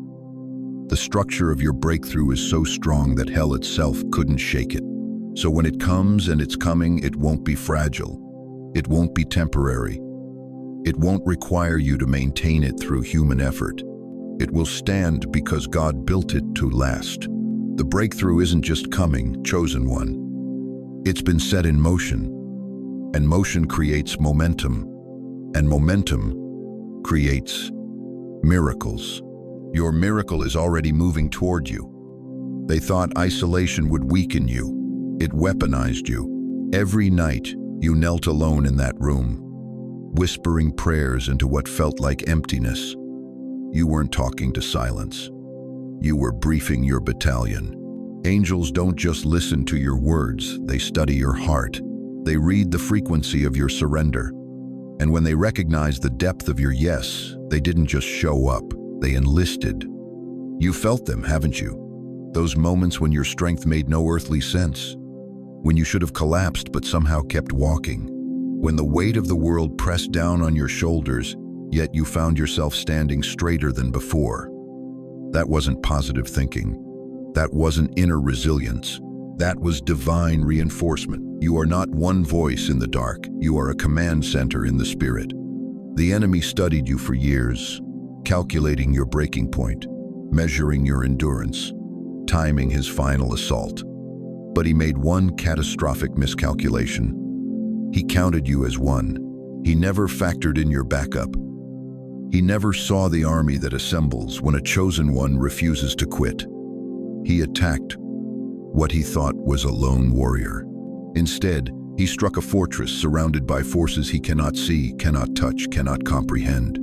The structure of your breakthrough is so strong that hell itself couldn't shake it. So when it comes, and it's coming, it won't be fragile. It won't be temporary. It won't require you to maintain it through human effort. It will stand because God built it to last. The breakthrough isn't just coming, chosen one. It's been set in motion. And motion creates momentum. And momentum creates miracles. Your miracle is already moving toward you. They thought isolation would weaken you. It weaponized you. Every night, you knelt alone in that room, whispering prayers into what felt like emptiness. You weren't talking to silence. You were briefing your battalion. Angels don't just listen to your words, they study your heart. They read the frequency of your surrender. And when they recognize the depth of your yes, they didn't just show up, they enlisted. You felt them, haven't you? Those moments when your strength made no earthly sense. When you should have collapsed but somehow kept walking. When the weight of the world pressed down on your shoulders, yet you found yourself standing straighter than before. That wasn't positive thinking. That wasn't inner resilience. That was divine reinforcement. You are not one voice in the dark. You are a command center in the spirit. The enemy studied you for years, calculating your breaking point, measuring your endurance, timing his final assault. But he made one catastrophic miscalculation. He counted you as one. He never factored in your backup. He never saw the army that assembles when a chosen one refuses to quit. He attacked what he thought was a lone warrior. Instead, he struck a fortress surrounded by forces he cannot see, cannot touch, cannot comprehend.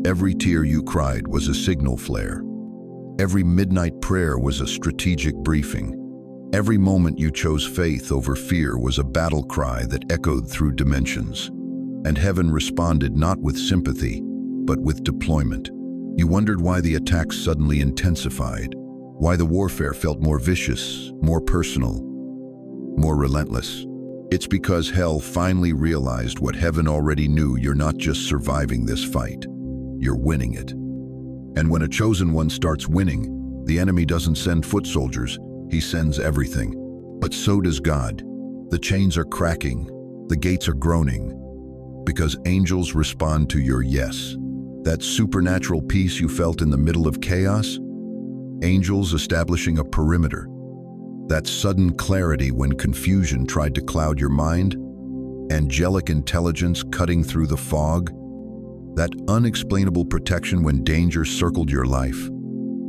Every tear you cried was a signal flare. Every midnight prayer was a strategic briefing. Every moment you chose faith over fear was a battle cry that echoed through dimensions. And heaven responded not with sympathy, but with deployment. You wondered why the attacks suddenly intensified, why the warfare felt more vicious, more personal, more relentless. It's because hell finally realized what heaven already knew. You're not just surviving this fight, you're winning it. And when a chosen one starts winning, the enemy doesn't send foot soldiers, he sends everything. But so does God. The chains are cracking, the gates are groaning, because angels respond to your yes. That supernatural peace you felt in the middle of chaos? Angels establishing a perimeter. That sudden clarity when confusion tried to cloud your mind? Angelic intelligence cutting through the fog? That unexplainable protection when danger circled your life?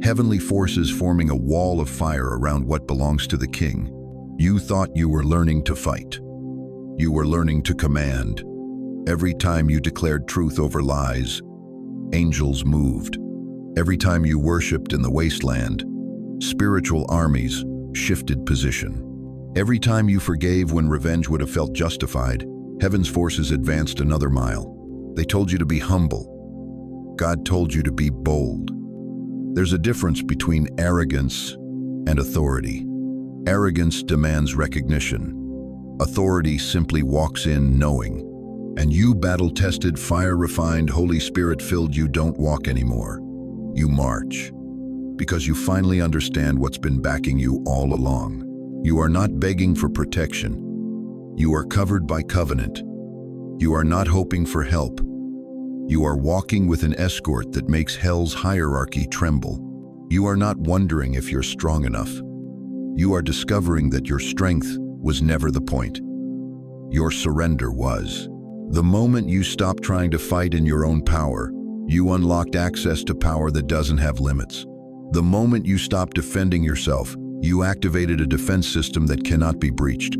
Heavenly forces forming a wall of fire around what belongs to the King. You thought you were learning to fight. You were learning to command. Every time you declared truth over lies, angels moved. Every time you worshipped in the wasteland, spiritual armies shifted position. Every time you forgave when revenge would have felt justified, heaven's forces advanced another mile. They told you to be humble. God told you to be bold. There's a difference between arrogance and authority. Arrogance demands recognition. Authority simply walks in knowing. And you battle-tested, fire-refined, Holy Spirit-filled, you don't walk anymore. You march. Because you finally understand what's been backing you all along. You are not begging for protection. You are covered by covenant. You are not hoping for help. You are walking with an escort that makes hell's hierarchy tremble. You are not wondering if you're strong enough. You are discovering that your strength was never the point. Your surrender was. The moment you stopped trying to fight in your own power, you unlocked access to power that doesn't have limits. The moment you stopped defending yourself, you activated a defense system that cannot be breached.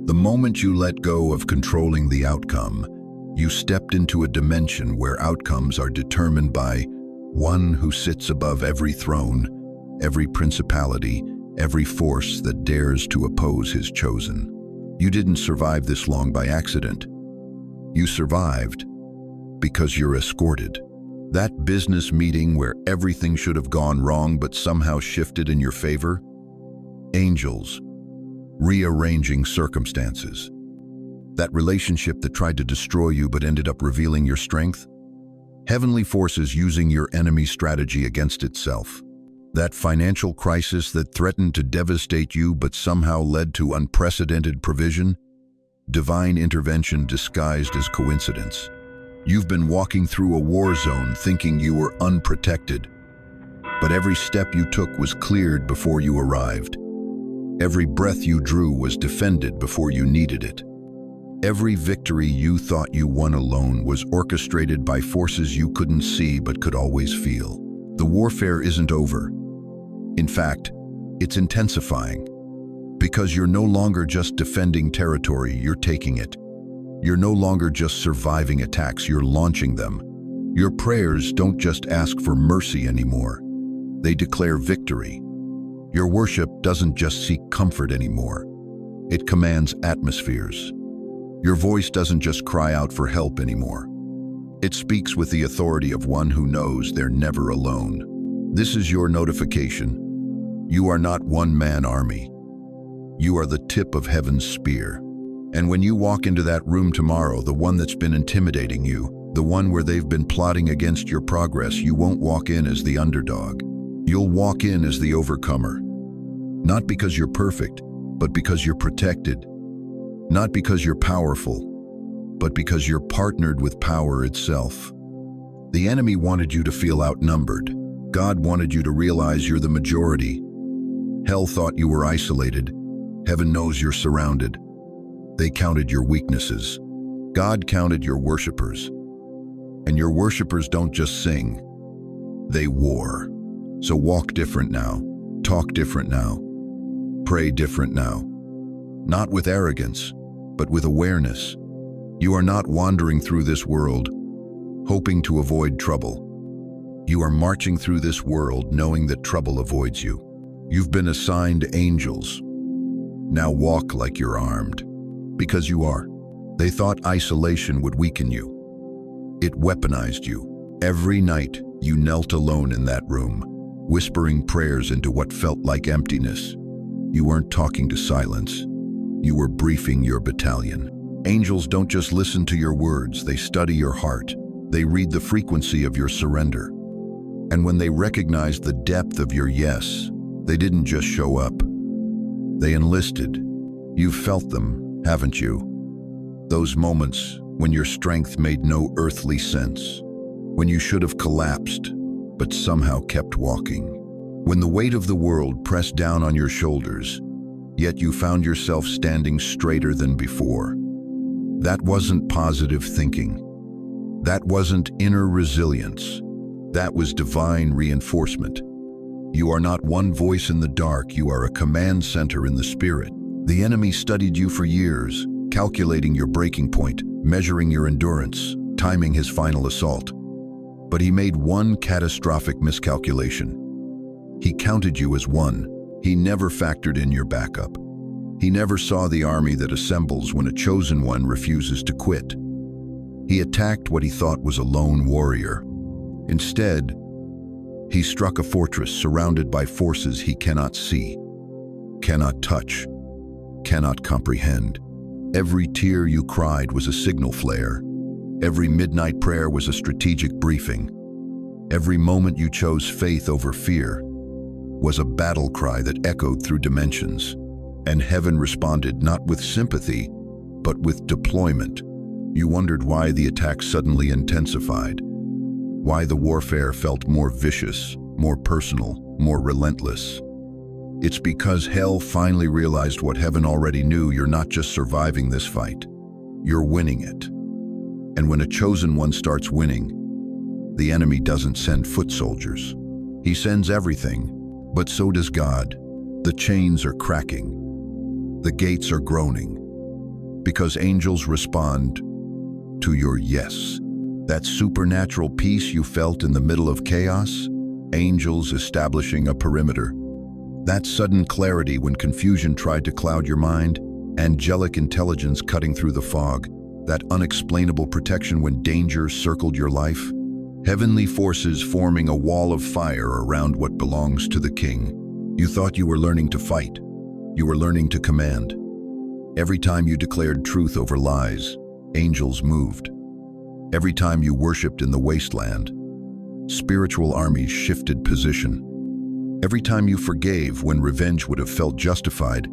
The moment you let go of controlling the outcome, you stepped into a dimension where outcomes are determined by one who sits above every throne, every principality, every force that dares to oppose his chosen. You didn't survive this long by accident. You survived because you're escorted. That business meeting where everything should have gone wrong but somehow shifted in your favor? Angels, rearranging circumstances. That relationship that tried to destroy you but ended up revealing your strength? Heavenly forces using your enemy's strategy against itself. That financial crisis that threatened to devastate you but somehow led to unprecedented provision? Divine intervention disguised as coincidence. You've been walking through a war zone thinking you were unprotected, but every step you took was cleared before you arrived. Every breath you drew was defended before you needed it. Every victory you thought you won alone was orchestrated by forces you couldn't see but could always feel. The warfare isn't over. In fact, it's intensifying. Because you're no longer just defending territory, you're taking it. You're no longer just surviving attacks, you're launching them. Your prayers don't just ask for mercy anymore. They declare victory. Your worship doesn't just seek comfort anymore. It commands atmospheres. Your voice doesn't just cry out for help anymore. It speaks with the authority of one who knows they're never alone. This is your notification. You are not one-man army. You are the tip of heaven's spear. And when you walk into that room tomorrow, the one that's been intimidating you, the one where they've been plotting against your progress, you won't walk in as the underdog. You'll walk in as the overcomer. Not because you're perfect, but because you're protected. Not because you're powerful, but because you're partnered with power itself. The enemy wanted you to feel outnumbered. God wanted you to realize you're the majority. Hell thought you were isolated. Heaven knows you're surrounded. They counted your weaknesses. God counted your worshipers. And your worshipers don't just sing, they war. So walk different now, talk different now, pray different now. Not with arrogance, but with awareness. You are not wandering through this world, hoping to avoid trouble. You are marching through this world knowing that trouble avoids you. You've been assigned angels. Now walk like you're armed. Because you are. They thought isolation would weaken you. It weaponized you. Every night, you knelt alone in that room, whispering prayers into what felt like emptiness. You weren't talking to silence. You were briefing your battalion. Angels don't just listen to your words, they study your heart. They read the frequency of your surrender. And when they recognized the depth of your yes, they didn't just show up. They enlisted. You've felt them, haven't you? Those moments when your strength made no earthly sense. when you should have collapsed, but somehow kept walking. When the weight of the world pressed down on your shoulders, yet you found yourself standing straighter than before. That wasn't positive thinking. That wasn't inner resilience. That was divine reinforcement. You are not one voice in the dark, you are a command center in the spirit. The enemy studied you for years, calculating your breaking point, measuring your endurance, timing his final assault. But he made one catastrophic miscalculation. He counted you as one. He never factored in your backup. He never saw the army that assembles when a chosen one refuses to quit. He attacked what he thought was a lone warrior. Instead, he struck a fortress surrounded by forces he cannot see, cannot touch, cannot comprehend. Every tear you cried was a signal flare. Every midnight prayer was a strategic briefing. Every moment you chose faith over fear was a battle cry that echoed through dimensions. And heaven responded not with sympathy, but with deployment. You wondered why the attack suddenly intensified, why the warfare felt more vicious, more personal, more relentless. It's because hell finally realized what heaven already knew. You're not just surviving this fight, you're winning it. And when a chosen one starts winning, the enemy doesn't send foot soldiers. He sends everything, but so does God. The chains are cracking. The gates are groaning, because angels respond to your yes. That supernatural peace you felt in the middle of chaos, angels establishing a perimeter. That sudden clarity when confusion tried to cloud your mind, angelic intelligence cutting through the fog. That unexplainable protection when danger circled your life. Heavenly forces forming a wall of fire around what belongs to the King. You thought you were learning to fight. You were learning to command. Every time you declared truth over lies, angels moved. Every time you worshipped in the wasteland, spiritual armies shifted position. Every time you forgave when revenge would have felt justified,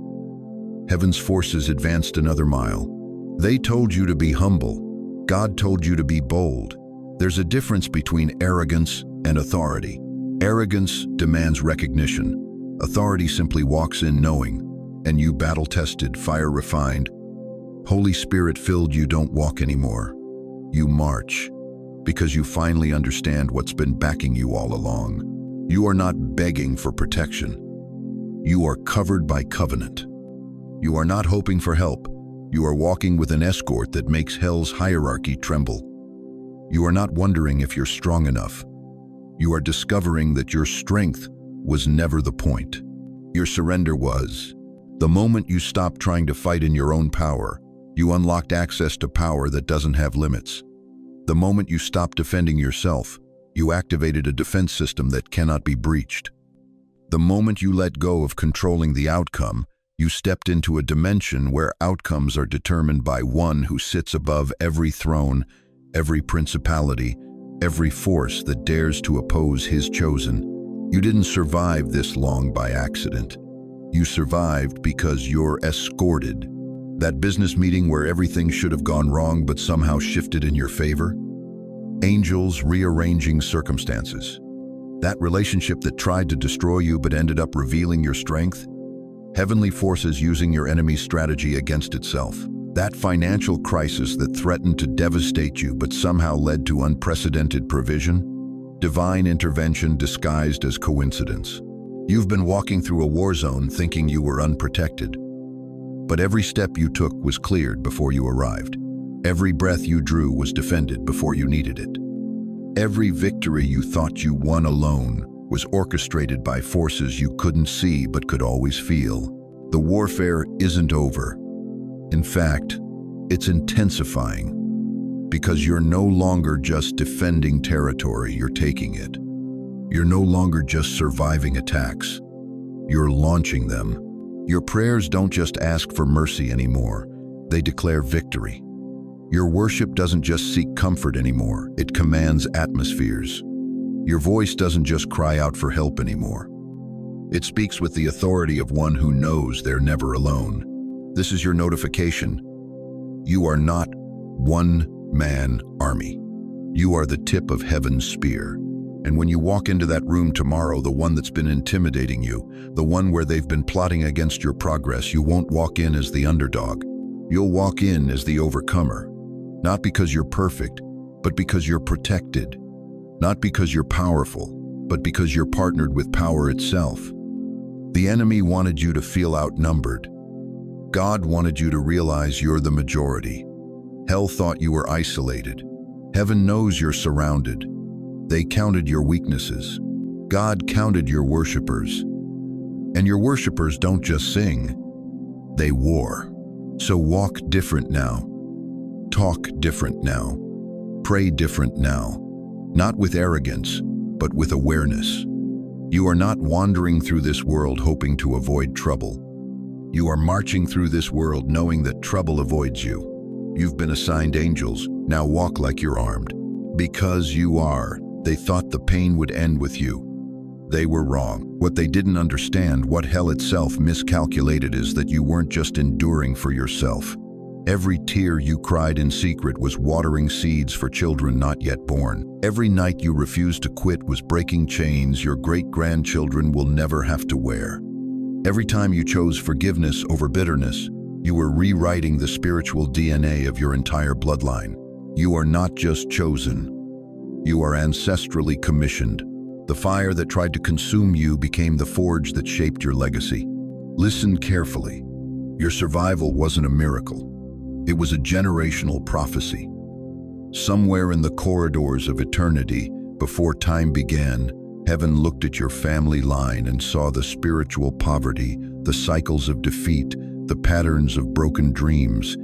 heaven's forces advanced another mile. They told you to be humble. God told you to be bold. There's a difference between arrogance and authority. Arrogance demands recognition. Authority simply walks in knowing. And you battle-tested, fire-refined, Holy Spirit-filled, you don't walk anymore. You march, because you finally understand what's been backing you all along. You are not begging for protection. You are covered by covenant. You are not hoping for help. You are walking with an escort that makes hell's hierarchy tremble. You are not wondering if you're strong enough. You are discovering that your strength was never the point. Your surrender was. The moment you stopped trying to fight in your own power, you unlocked access to power that doesn't have limits. The moment you stopped defending yourself, you activated a defense system that cannot be breached. The moment you let go of controlling the outcome, you stepped into a dimension where outcomes are determined by one who sits above every throne, every principality, every force that dares to oppose his chosen. You didn't survive this long by accident. You survived because you're escorted. That business meeting where everything should have gone wrong but somehow shifted in your favor? Angels rearranging circumstances. That relationship that tried to destroy you but ended up revealing your strength? Heavenly forces using your enemy's strategy against itself. That financial crisis that threatened to devastate you but somehow led to unprecedented provision? Divine intervention disguised as coincidence. You've been walking through a war zone thinking you were unprotected. But every step you took was cleared before you arrived. Every breath you drew was defended before you needed it. Every victory you thought you won alone was orchestrated by forces you couldn't see but could always feel. The warfare isn't over. In fact, it's intensifying, because you're no longer just defending territory, you're taking it. You're no longer just surviving attacks, you're launching them. Your prayers don't just ask for mercy anymore, they declare victory. Your worship doesn't just seek comfort anymore, it commands atmospheres. Your voice doesn't just cry out for help anymore. It speaks with the authority of one who knows they're never alone. This is your notification. You are not one-man army. You are the tip of heaven's spear. And when you walk into that room tomorrow, the one that's been intimidating you, the one where they've been plotting against your progress, you won't walk in as the underdog. You'll walk in as the overcomer. Not because you're perfect, but because you're protected. Not because you're powerful, but because you're partnered with power itself. The enemy wanted you to feel outnumbered. God wanted you to realize you're the majority. Hell thought you were isolated. Heaven knows you're surrounded. They counted your weaknesses. God counted your worshipers. And your worshipers don't just sing, they war. So walk different now. Talk different now. Pray different now. Not with arrogance, but with awareness. You are not wandering through this world hoping to avoid trouble. You are marching through this world knowing that trouble avoids you. You've been assigned angels, now walk like you're armed. Because you are. They thought the pain would end with you. They were wrong. What they didn't understand, what hell itself miscalculated, is that you weren't just enduring for yourself. Every tear you cried in secret was watering seeds for children not yet born. Every night you refused to quit was breaking chains your great-grandchildren will never have to wear. Every time you chose forgiveness over bitterness, you were rewriting the spiritual DNA of your entire bloodline. You are not just chosen. You are ancestrally commissioned. The fire that tried to consume you became the forge that shaped your legacy. Listen carefully. Your survival wasn't a miracle. It was a generational prophecy. Somewhere in the corridors of eternity, before time began, heaven looked at your family line and saw the spiritual poverty, the cycles of defeat, the patterns of broken dreams.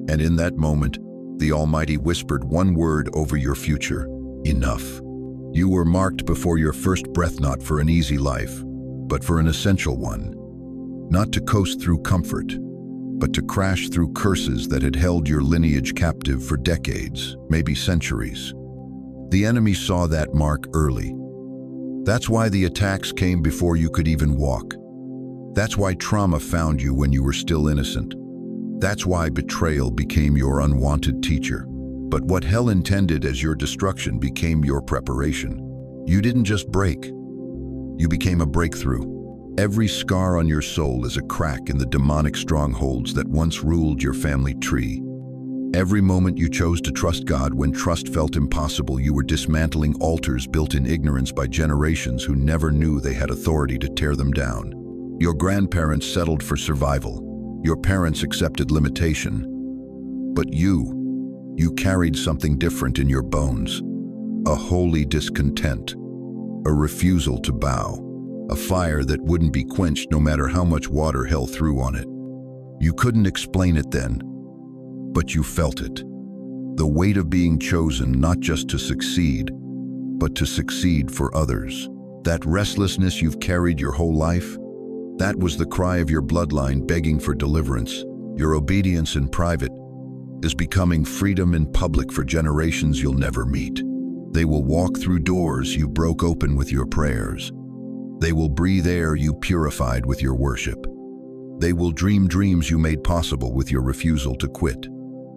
And in that moment, the Almighty whispered one word over your future: enough. You were marked before your first breath not for an easy life, but for an essential one. Not to coast through comfort, but to crash through curses that had held your lineage captive for decades, maybe centuries. The enemy saw that mark early. That's why the attacks came before you could even walk. That's why trauma found you when you were still innocent. That's why betrayal became your unwanted teacher. But what hell intended as your destruction became your preparation. You didn't just break. You became a breakthrough. Every scar on your soul is a crack in the demonic strongholds that once ruled your family tree. Every moment you chose to trust God when trust felt impossible, you were dismantling altars built in ignorance by generations who never knew they had authority to tear them down. Your grandparents settled for survival. Your parents accepted limitation. But you carried something different in your bones. A holy discontent. A refusal to bow. A fire that wouldn't be quenched no matter how much water hell threw on it. You couldn't explain it then, but you felt it. The weight of being chosen not just to succeed, but to succeed for others. That restlessness you've carried your whole life, that was the cry of your bloodline begging for deliverance. Your obedience in private is becoming freedom in public for generations you'll never meet. They will walk through doors you broke open with your prayers. They will breathe air you purified with your worship. They will dream dreams you made possible with your refusal to quit.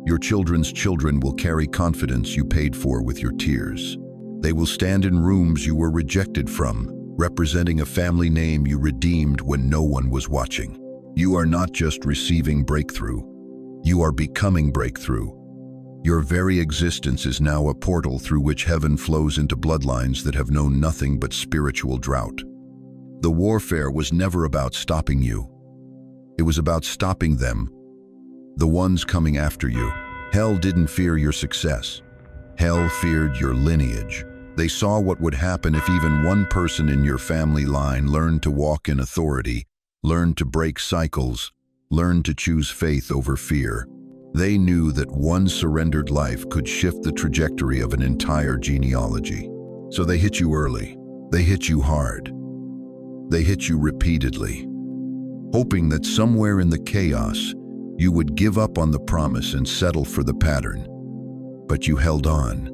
Your children's children will carry confidence you paid for with your tears. They will stand in rooms you were rejected from, representing a family name you redeemed when no one was watching. You are not just receiving breakthrough. You are becoming breakthrough. Your very existence is now a portal through which heaven flows into bloodlines that have known nothing but spiritual drought. The warfare was never about stopping you. It was about stopping them, the ones coming after you. Hell didn't fear your success. Hell feared your lineage. They saw what would happen if even one person in your family line learned to walk in authority, learned to break cycles, learned to choose faith over fear. They knew that one surrendered life could shift the trajectory of an entire genealogy. So they hit you early. They hit you hard. They hit you repeatedly, hoping that somewhere in the chaos, you would give up on the promise and settle for the pattern. But you held on,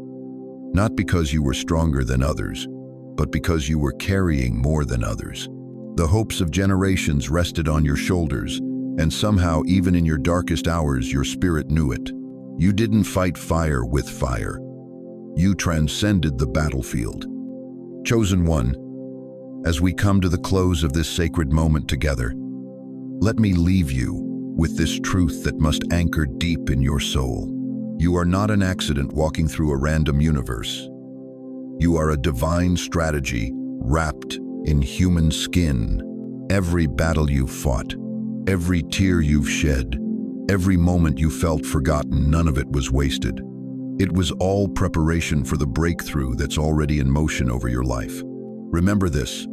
not because you were stronger than others, but because you were carrying more than others. The hopes of generations rested on your shoulders, and somehow, even in your darkest hours, your spirit knew it. You didn't fight fire with fire. You transcended the battlefield. Chosen one, as we come to the close of this sacred moment together, let me leave you with this truth that must anchor deep in your soul. You are not an accident walking through a random universe. You are a divine strategy wrapped in human skin. Every battle you've fought, every tear you've shed, every moment you felt forgotten, none of it was wasted. It was all preparation for the breakthrough that's already in motion over your life. Remember this: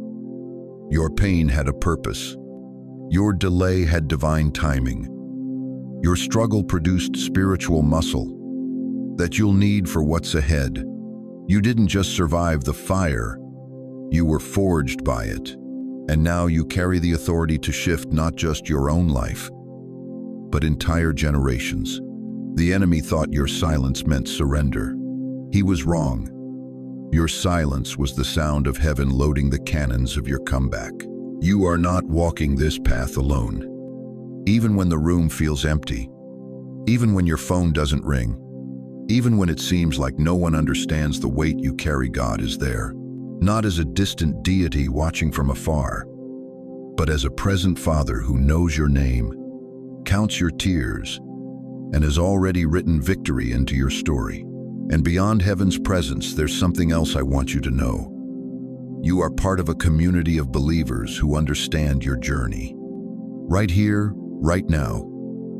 your pain had a purpose. Your delay had divine timing. Your struggle produced spiritual muscle that you'll need for what's ahead. You didn't just survive the fire, you were forged by it. And now you carry the authority to shift not just your own life, but entire generations. The enemy thought your silence meant surrender. He was wrong. Your silence was the sound of heaven loading the cannons of your comeback. You are not walking this path alone. Even when the room feels empty, even when your phone doesn't ring, even when it seems like no one understands the weight you carry, God is there. Not as a distant deity watching from afar, but as a present Father who knows your name, counts your tears, and has already written victory into your story. And beyond heaven's presence, there's something else I want you to know. You are part of a community of believers who understand your journey. Right here, right now,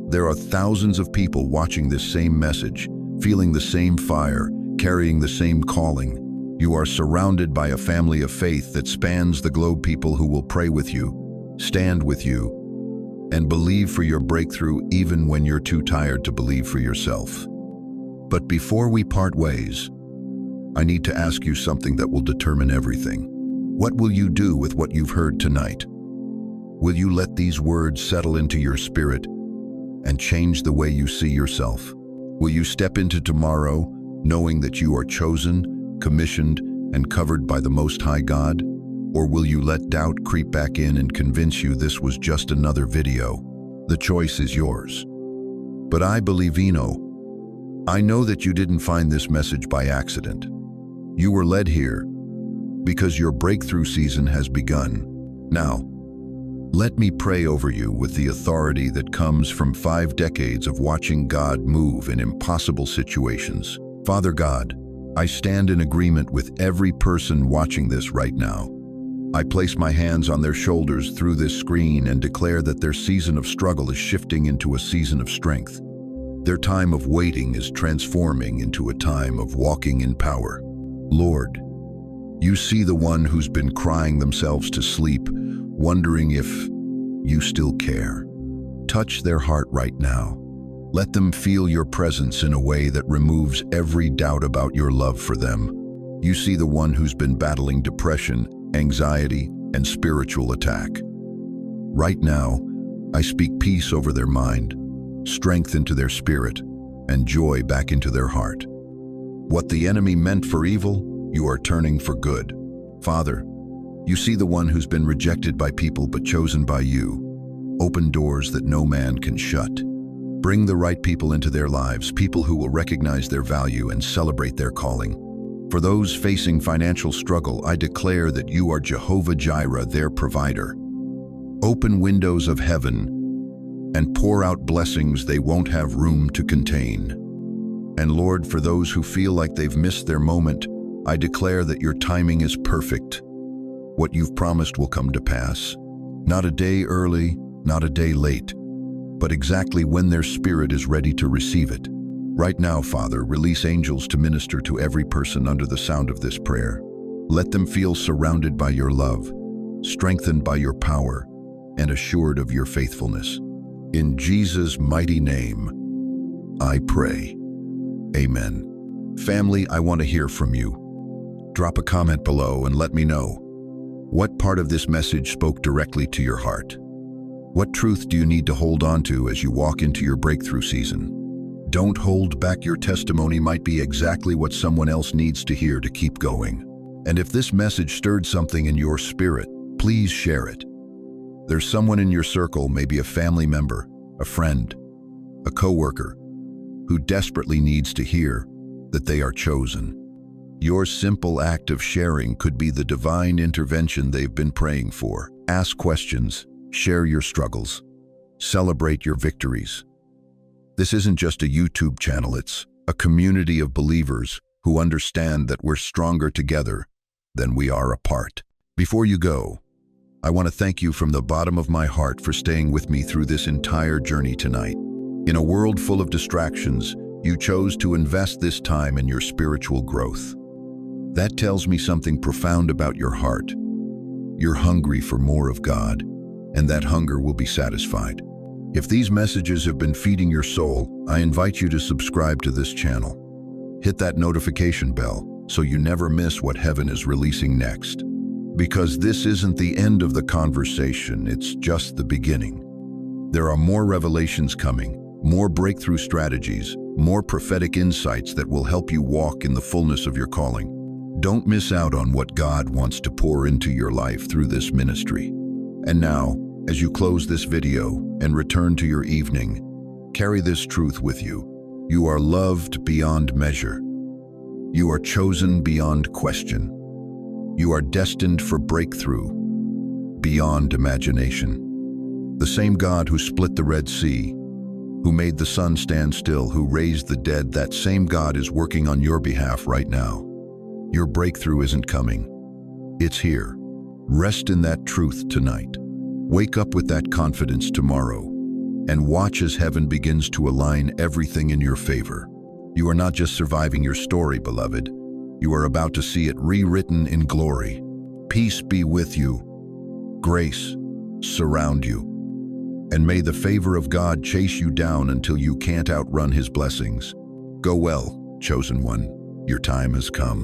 there are thousands of people watching this same message, feeling the same fire, carrying the same calling. You are surrounded by a family of faith that spans the globe, people who will pray with you, stand with you, and believe for your breakthrough even when you're too tired to believe for yourself. But before we part ways, I need to ask you something that will determine everything. What will you do with what you've heard tonight? Will you let these words settle into your spirit and change the way you see yourself? Will you step into tomorrow knowing that you are chosen, commissioned, and covered by the Most High God? Or will you let doubt creep back in and convince you this was just another video? The choice is yours. But I know that you didn't find this message by accident. You were led here because your breakthrough season has begun. Now, let me pray over you with the authority that comes from 5 decades of watching God move in impossible situations. Father God, I stand in agreement with every person watching this right now. I place my hands on their shoulders through this screen and declare that their season of struggle is shifting into a season of strength. Their time of waiting is transforming into a time of walking in power. Lord, you see the one who's been crying themselves to sleep, wondering if you still care. Touch their heart right now. Let them feel your presence in a way that removes every doubt about your love for them. You see the one who's been battling depression, anxiety, and spiritual attack. Right now, I speak peace over their mind, strength into their spirit, and joy back into their heart. What the enemy meant for evil, you are turning for good. Father, you see the one who's been rejected by people but chosen by you. Open doors that no man can shut. Bring the right people into their lives, people who will recognize their value and celebrate their calling. For those facing financial struggle, I declare that you are Jehovah Jireh, their provider. Open windows of heaven and pour out blessings they won't have room to contain. And Lord, for those who feel like they've missed their moment, I declare that your timing is perfect. What you've promised will come to pass. Not a day early, not a day late, but exactly when their spirit is ready to receive it. Right now, Father, release angels to minister to every person under the sound of this prayer. Let them feel surrounded by your love, strengthened by your power, and assured of your faithfulness. In Jesus' mighty name, I pray. Amen. Family, I want to hear from you. Drop a comment below and let me know. What part of this message spoke directly to your heart? What truth do you need to hold on to as you walk into your breakthrough season? Don't hold back. Your testimony might be exactly what someone else needs to hear to keep going. And if this message stirred something in your spirit, please share it. There's someone in your circle, maybe a family member, a friend, a coworker, who desperately needs to hear that they are chosen. Your simple act of sharing could be the divine intervention they've been praying for. Ask questions, share your struggles, celebrate your victories. This isn't just a YouTube channel, it's a community of believers who understand that we're stronger together than we are apart. Before you go, I want to thank you from the bottom of my heart for staying with me through this entire journey tonight. In a world full of distractions, you chose to invest this time in your spiritual growth. That tells me something profound about your heart. You're hungry for more of God, and that hunger will be satisfied. If these messages have been feeding your soul, I invite you to subscribe to this channel. Hit that notification bell so you never miss what heaven is releasing next. Because this isn't the end of the conversation, it's just the beginning. There are more revelations coming, more breakthrough strategies, more prophetic insights that will help you walk in the fullness of your calling. Don't miss out on what God wants to pour into your life through this ministry. And now, as you close this video and return to your evening, carry this truth with you. You are loved beyond measure. You are chosen beyond question. You are destined for breakthrough beyond imagination. The same God who split the Red Sea, who made the sun stand still, who raised the dead, that same God is working on your behalf right now. Your breakthrough isn't coming. It's here. Rest in that truth tonight. Wake up with that confidence tomorrow, and watch as heaven begins to align everything in your favor. You are not just surviving your story, beloved. You are about to see it rewritten in glory. Peace be with you. Grace surround you. And may the favor of God chase you down until you can't outrun His blessings. Go well, chosen one. Your time has come.